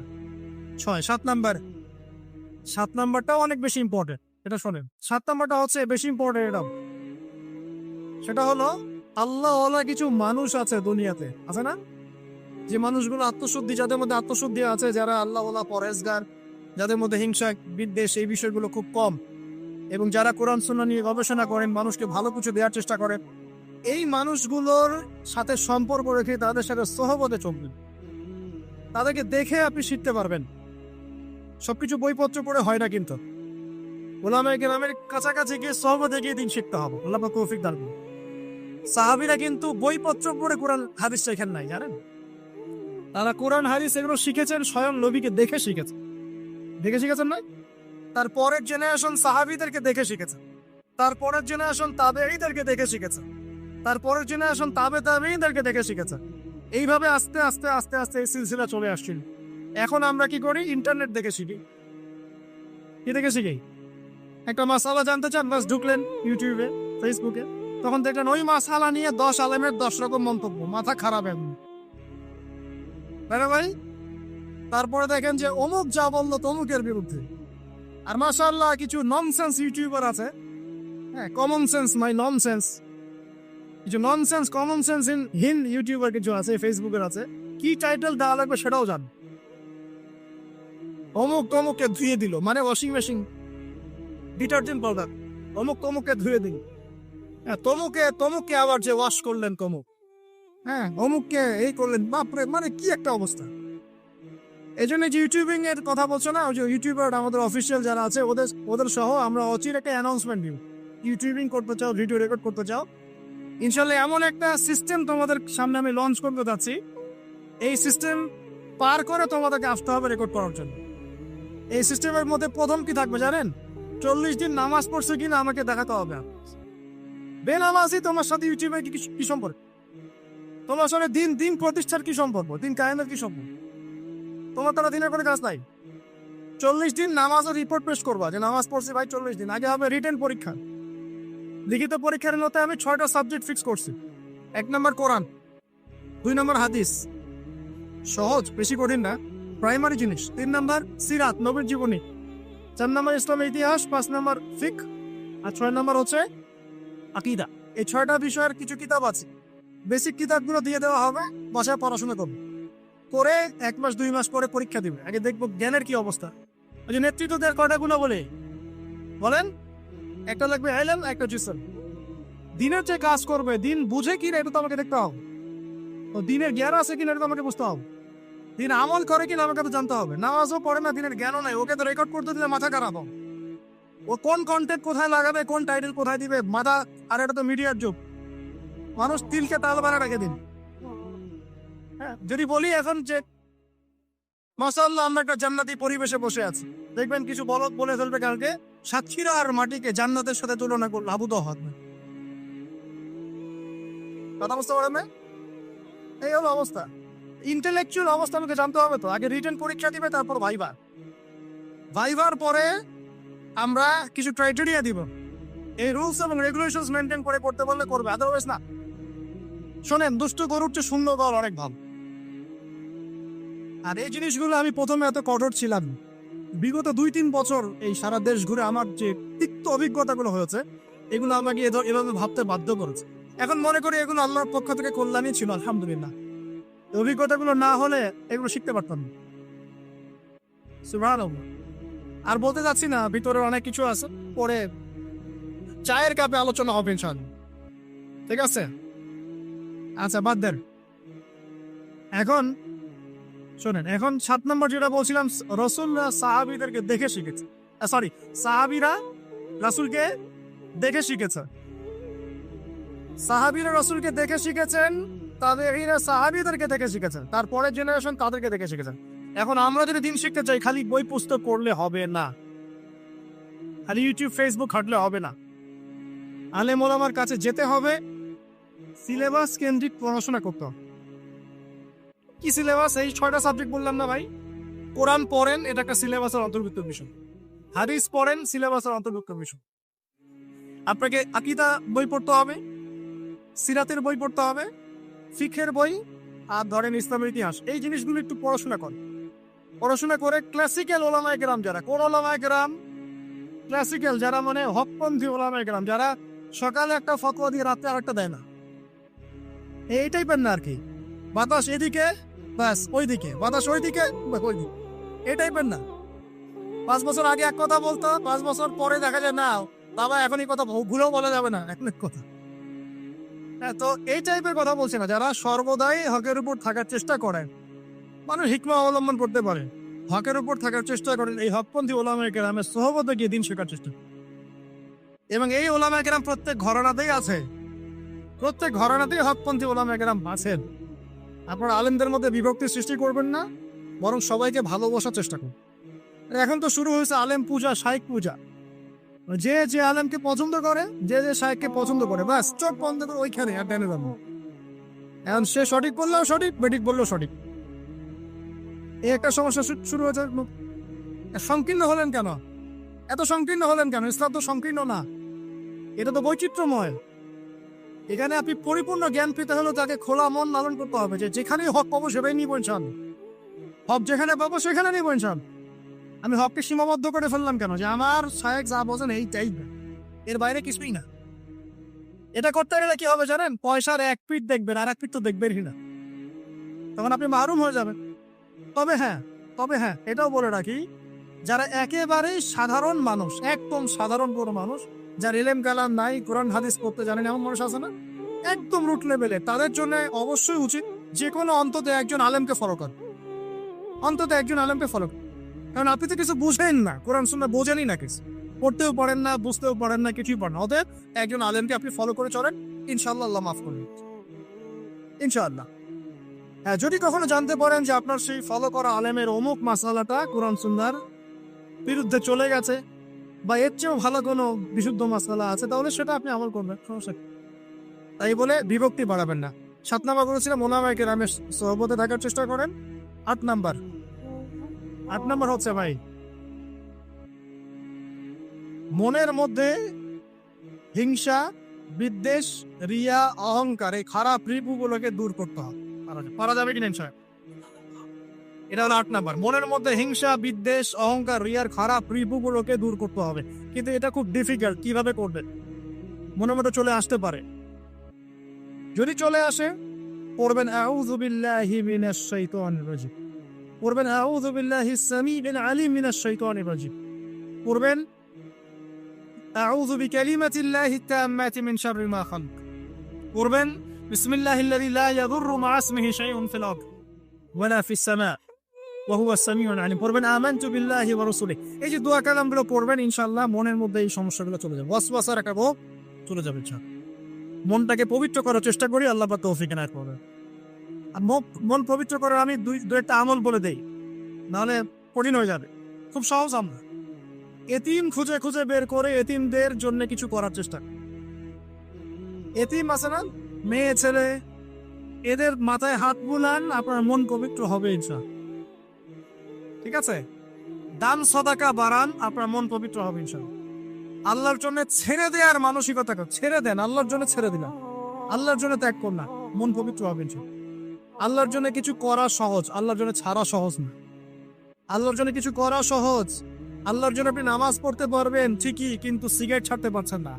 [SPEAKER 1] 7 নাম্বারটাও অনেক বেশি ইম্পর্টেন্ট, এটা শোনেন। 7 নাম্বারটা হচ্ছে বেশি ইম্পর্টেন্ট, এটা সেটা হলো আল্লাহওয়ালা কিছু মানুষ আছে দুনিয়াতে, আছে না? যে মানুষগুলো আত্মশুদ্ধি, যাদের মধ্যে আত্মশুদ্ধি আছে, যারা আল্লাহওয়ালা পরেজগার, যাদের মধ্যে হিংসা বিদ্বেষ এই বিষয়গুলো খুব কম, এবং যারা কোরআন সুন্নাহ নিয়ে গবেষণা করেন, মানুষকে ভালো কিছু দেওয়ার চেষ্টা করেন, এই মানুষগুলোর সাথে সম্পর্ক রেখে তাদের সাথে সহবতে চলবেন। তাদেরকে দেখে আপনি শিখতে পারবেন। সবকিছু বইপত্র পড়ে হয় না, কিন্তু ওলামায়ে কেরামের কাছাকাছি গিয়ে সহবতে গিয়ে দিন শিখতে হবে। আল্লাহ পাক তৌফিক দান করুন। সাহাবীরা কিন্তু বইপত্র পড়ে কোরআন হাদিস শেখেন নাই, জানেন? তারা কোরআন হাদিস এগুলো শিখেছেন স্বয়ং নবীকে দেখে শিখেছেন। দেখে শিখেছেন নয়, তার পরের জেনারেশন সাহাবীদেরকে দেখে শিখেছে, তার পরের জেনারেশন তাবেঈদেরকে দেখে শিখেছে, তার পরের জেনারেশন তাবেঈদেরকে দেখে শিখেছে। এইভাবে আস্তে আস্তে আস্তে আস্তে এই সিলসিলা চলে আসছিল। এখন আমরা কি করি? ইন্টারনেট দেখে শিখি। কি দেখে শিখি? একটা মাসালা জানতে চান, বাস ঢুকলেন ইউটিউবে, ফেসবুকে, তখন দেখলেন ওই মাসালা নিয়ে 10 আলেমের 10 রকম মন্তব্য, মাথা খারাপ এখন, তাই না ভাই? তারপরে দেখেন যে অমুক যা বললো তমুকের বিরুদ্ধে। আর মাশাআল্লাহ কিছু ননসেন্স ইউটিউবার আছে, হ্যাঁ, কমন সেন্স মাই ননসেন্স, কিছু nonsense common sense in YouTuber কিছু আছে, ফেসবুকের আছে, কি টাইটেল দেওয়া লাগবে সেটাও জান। অমুক তমুককে ধুয়ে দিল, মানে ওয়াশিং মেশিন, ডিটারজেন্ট পাউডার, অমুক তমুককে ধুয়ে দিল, হ্যাঁ, তমুককে আবার যে ওয়াশ করলেন তমুক, হ্যাঁ, অমুককে এই করলেন, বাপরে, মানে কি একটা অবস্থা। এই জন্য যে ইউটিউবিং এর কথা বলছো না, ওই যে ইউটিউবার আমাদের অফিসিয়াল যারা আছে, ওদের সহ আমরা অচির একটা অ্যানাউন্সমেন্ট দিব। ইউটিউবিং করতে চাও, ভিডিও রেকর্ড করতে চাও, ইনশাল্লাহ এমন একটা সিস্টেম তোমাদের সামনে আমি লঞ্চ করতে যাচ্ছি। এই সিস্টেম পার করে তোমাদেরকে আসতে হবে রেকর্ড করার জন্য। এই সিস্টেমের মধ্যে প্রথম কি থাকবে জানেন? 40 দিন নামাজ পড়ছে কিনা আমাকে দেখাতে হবে। বেনামাজি তোমার সাথে ইউটিউবে কি সম্পর্ক? তোমার সাথে দিন প্রতিষ্ঠার কি সম্পর্ক? দিন কায়েমের কি সম্পর্ক? তোমার তারা দিনের কোনো কাজ নাই। 40 দিন নামাজের রিপোর্ট পেশ করবা যে নামাজ পড়ছি ভাই 40 দিন। আগে হবে রিটেন পরীক্ষা, লিখিত পরীক্ষার মধ্যে আমি 6টা সাবজেক্ট ফিক্স করছি। 1 নম্বর কোরআন, 2 নম্বর হাদিস, সহজ, বেশি কঠিন না, প্রাইমারি জিনিস। 3 নম্বর সিরাত, নবীর জীবনী। 4 নম্বর ইসলামের ইতিহাস, 5 নম্বর ফিকহ, আর 6 নম্বর হচ্ছে আকীদা। এই 6টা বিষয়ের কিছু কিতাব আছে, বেসিক কিতাবগুলো দিয়ে দেওয়া হবে, বাসায় পড়াশোনা করবে, করে 1 মাস 2 মাস পরে পরীক্ষা দিবে। আগে দেখবো জ্ঞানের কি অবস্থা। ওই যে নেতৃত্ব দেওয়ার কয়টা গুলো বলেন, একটা লাগবে ইলম, একটা জিসম। দিনের যে কাজ করবে, দিন বুঝে কিনা এটা তো আমাকে দেখতে হবে, তো দিনের জ্ঞান আছে কিনা এটা তো আমাকে বুঝতে হবে, দিন আমল করে কিনা আমাকে তো জানতে হবে। নামাজও পড়ে না, দিনের জ্ঞানও নাই, ওকে তো রেকর্ড করতে দিলে মাথা খারাপ হবে। ও কোন কন্টেন্ট কোথায় লাগাবে, কোন টাইটেল কোথায় দিবে, মাথা। আর এটা তো মিডিয়ার যুগ, মানুষ তিলকে তাল বানা রেখে দিন। হ্যাঁ, যদি বলি এখন যে মাশাআল্লাহ আমরা একটা জান্নাতি পরিবেশে বসে আছি, দেখবেন কিছু বলদ বলে ফেলবে কালকে সাতক্ষীরা আর মাটিকে জান্নাতের সাথে তুলনা করলে আবুদ হবে। কথা বুঝতে পারেন না? এই হলো অবস্থা। ইন্টেলেকচুয়াল অবস্থা আমাকে জানতে হবে। তো আগে রিটেন পরীক্ষা দিবে, তারপর ভাইবার পরে আমরা কিছু ক্রাইটেরিয়া দিব। এই রুলস এবং রেগুলেশনস মেনটেন করে করতে বললে করবে, আদারওয়াইজ না। শোনেন, দুষ্ট গরুর চেয়ে শূন্য দল অনেক ভালো। আর এই জিনিসগুলো আমি প্রথমে এত কঠোর ছিলাম, বিগত 2-3 বছর এই সারা দেশ ঘুরে আমার যে তিক্ত অভিজ্ঞতাগুলো হয়েছে, এগুলো আমাকে এভাবে ভাবতে বাধ্য করেছে। এখন মনে করি এগুলো আল্লাহর পক্ষ থেকে কল্যাণই ছিল, আলহামদুলিল্লাহ। অভিজ্ঞতাগুলো না হলে এগুলো শিখতে পারতাম না। সুবহানাল্লাহ। আর বলতে যাচ্ছি না, ভিতরে অনেক কিছু আছে, পরে চায়ের কাপে আলোচনা হবে ইনশাআল্লাহ। ঠিক আছে, আচ্ছা বাদ দেন। এখন শোনেন, এখন 7 নম্বর যেটা বলছিলাম, রসুলরা সাহাবীদেরকে দেখে শিখেছে। সরি, সাহাবীরা রাসূলকে দেখে শিখেছে। সাহাবীরা রাসূলকে দেখে শিখেছেন, তাবেঈরা সাহাবীদেরকে দেখে শিখেছেন, তারপরের জেনারেশন তাদেরকে দেখে শিখেছেন। এখন আমরা যদি দিন শিখতে চাই, খালি বই পুস্তক পড়লে হবে না, খালি ইউটিউব ফেসবুক ঘাঁটলে হবে না। আলেম ওলামার কাছে যেতে হবে, সিলেবাস কেন্দ্রিক পড়াশোনা করতে হবে। কি সিলেবাস? এই 6টা সাবজেক্ট বললাম না ভাই। কোরআন পড়েন, এটা একটা সিলেবাসের অন্তর্ভুক্ত বিষয়। হাদিস পড়েন, সিলেবাসের অন্তর্ভুক্ত বিষয়। আপনাকে আকীদা বই পড়তে হবে, সিরাতের বই পড়তে হবে, ফিকহের বই, আর ধরেন ইসলামের ইতিহাস। এই জিনিসগুলো একটু পড়াশোনা করেন। পড়াশোনা করে ক্লাসিক্যাল ওলামায়ে কেরাম যারা, কোন ওলামায়ে কেরাম ক্লাসিক্যাল যারা, মানে হকপন্থী ওলামায়ে কেরাম যারা সকালে একটা ফতোয়া দিয়ে রাতে আরেকটা দেয় না, এই টাইপের না আর কি। বাতাস এদিকে ব্যাস ওইদিকে, বাতাস ওইদিকে ওইদিকে, এই টাইপের না। 5 বছর আগে এক কথা বলতো, 5 বছর পরে দেখা যায় না বাবা এখন এই কথা ভুলেও বলা যাবে না, এক কথা। হ্যাঁ, তো এই টাইপের কথা বলছে না, যারা সর্বদাই হকের উপর থাকার চেষ্টা করেন, মানুষ হিকমা অবলম্বন করতে পারে, হকের উপর থাকার চেষ্টা করেন, এই হকপন্থী ওলামায়ে কেরামের সোহবতে গিয়ে দিন শেখার চেষ্টা। এবং এই ওলামায়ে কেরাম প্রত্যেক ঘরানাতেই আছে, প্রত্যেক ঘরানাতেই হকপন্থী ওলামায়ে কেরাম আছেন। আপনারা আলেমদের মধ্যে বিভক্তি সৃষ্টি করবেন না, বরং সবাইকে ভালোবাসার চেষ্টা করুন। এখন তো শুরু হয়েছে আলেম পূজা, শাইখ পূজা। যে যে আলেমকে পছন্দ করে, যে যে শাইখকে পছন্দ করে, ব্যাস চোখ বন্ধ করে ওইখানে আর টেনে যাবো। এখন সে সঠিক বললেও সঠিক, বেঠিক বললেও সঠিক। এই একটা সমস্যা শুরু হয়েছে। সংকীর্ণ হলেন কেন? এত সংকীর্ণ হলেন কেন? ইসলাম তো সংকীর্ণ না, এটা তো বৈচিত্র্যময়। এখানে আপনি পরিপূর্ণ জ্ঞান পেতে হলে তাকে খোলা মন লালন করতে হবে, যে যেখানেই হক পাবো সেটাই নিব ইনশাআল্লাহ, হক যেখানে পাবো সেখানে নিব ইনশাআল্লাহ। আমি হককে সীমাবদ্ধ করে ফেললাম কেন? যে আমার শায়েখ যা বলেন এই চাইবে, এর বাইরে কিছুই না। এটা করতে গেলে কি হবে জানেন? পয়সার এক পিঠ দেখবেন, আর এক পিঠ তো দেখবেনই না, তখন আপনি মাহরুম হয়ে যাবেন। তবে হ্যাঁ, এটাও বলে রাখি, যারা একেবারেই সাধারণ মানুষ, একদম সাধারণ কোনো মানুষ, যার ইলম কালাম নাই, কোরআন হাদিস পড়তে জানেন, এমন মানুষ আছে না, একদম রুট লেভেলে, তাদের জন্য অবশ্যই উচিত যে কোনো অন্তত একজন আলেমকে ফলো করেন, অন্তত একজন আলেমকে ফলো করেন। কারণ আপনি তো কিছু বুঝেন না, কোরআন সুন্নাহ বোঝেনই না, কিছু পড়তেও পারেন না, বুঝতেও পারেন না, কিছুই পারেন না। অতএব একজন আলেমকে আপনি ফলো করে চলেন, ইনশাআল্লাহ আল্লাহ মাফ করবেন ইনশাআল্লাহ। হ্যাঁ, যদি কখনো জানতে পারেন যে আপনার সেই ফলো করা আলেমের অমুক মাসালাটা কোরআন সুন্নাহর বিরুদ্ধে চলে গেছে, বা এর চেয়েও ভালো কোনো বিশুদ্ধ মাসালা আছে, তাহলে সেটা আপনি আমল করবেন, সমস্যা কি? তাই বলে বিভক্তি বাড়াবেন না। 7 নাম্বার বলেছিলাম ওলামায়ে কেরামের সোহবতে থাকার চেষ্টা করেন। 8 নাম্বার হচ্ছে ভাই, মনের মধ্যে হিংসা, বিদ্বেষ, রিয়া, অহংকার, এই খারাপ রিপুগুলোকে দূর করতে হবে। পারা যাবে কিনা ইনশাআল্লাহ? এটা হলো 8 নাম্বার। মনের মধ্যে হিংসা, বিদ্বেষ, অহংকার, রিয়ার খারাপ রিপুগুলোকে দূর করতে হবে। কিন্তু এটা খুব ডিফিকাল্ট। কিভাবে করবেন? মনের মধ্যে চলে আসতে পারে, যদি চলে আসে পড়বেন আউযু বিল্লাহি মিনাশ শাইতানির রাজিম, পড়বেন আউযু বিল্লাহিস সামিউল আলিম মিনাশ শাইতানির রাজিম, পড়বেন আউযু বিকালিমাতিল্লাহিত তাম্মাতি মিন শাররি মা খালাক, পড়বেন বিসমিল্লাহিল্লাযী লা ইয়াদুররু মা ইসমিহি শাইউন ফিল আরদ ওয়ালা ফিস সামা ওয়া হুয়াস সামিউল আলিম, পড়বেন আমানতু বিল্লাহি ওয়া রাসূলিহি। এই যে দোয়া কালামগুলো পড়বেন, ইনশাআল্লাহ মনের মধ্যে এই সমস্যাগুলো চলে যাবে, ওয়াসওয়াসা রাখাবো চলে যাবে ইনশাআল্লাহ। মনটাকে পবিত্র করার চেষ্টা করি, আল্লাহ পাক তৌফিক এনায়েত করবেন। আর মন পবিত্র করার আমি দুই একটা আমল বলে দেই, নাহলে কঠিন হয়ে যাবে। খুব সহজ আমল, এতিম খুঁজে খুঁজে বের করে এতিমদের জন্য কিছু করার চেষ্টা। এতিম আছে না, মেয়ে ছেলে, এদের মাথায় হাত বুলান, আপনার মন পবিত্র হবে ইনশাআল্লাহ। ঠিক আছে, দান সদাকা বাড়ান, আপনার মন পবিত্র হবে ইনশাআল্লাহ। আল্লাহর জন্য ছেড়ে দেওয়ার মানসিকতা, ছেড়ে দেন, আল্লাহর জন্য ছেড়ে দিলাম, আল্লাহর জন্য ত্যাগ করুন না, মন পবিত্র হবে ইনশাআল্লাহ। আল্লাহর জন্য কিছু করা সহজ, আল্লাহর জন্য ছাড়া সহজ না। আল্লাহর জন্য কিছু করা সহজ, আল্লাহর জন্য আপনি নামাজ পড়তে পারবেন ঠিকই, কিন্তু সিগারেট ছাড়তে পারছেন না,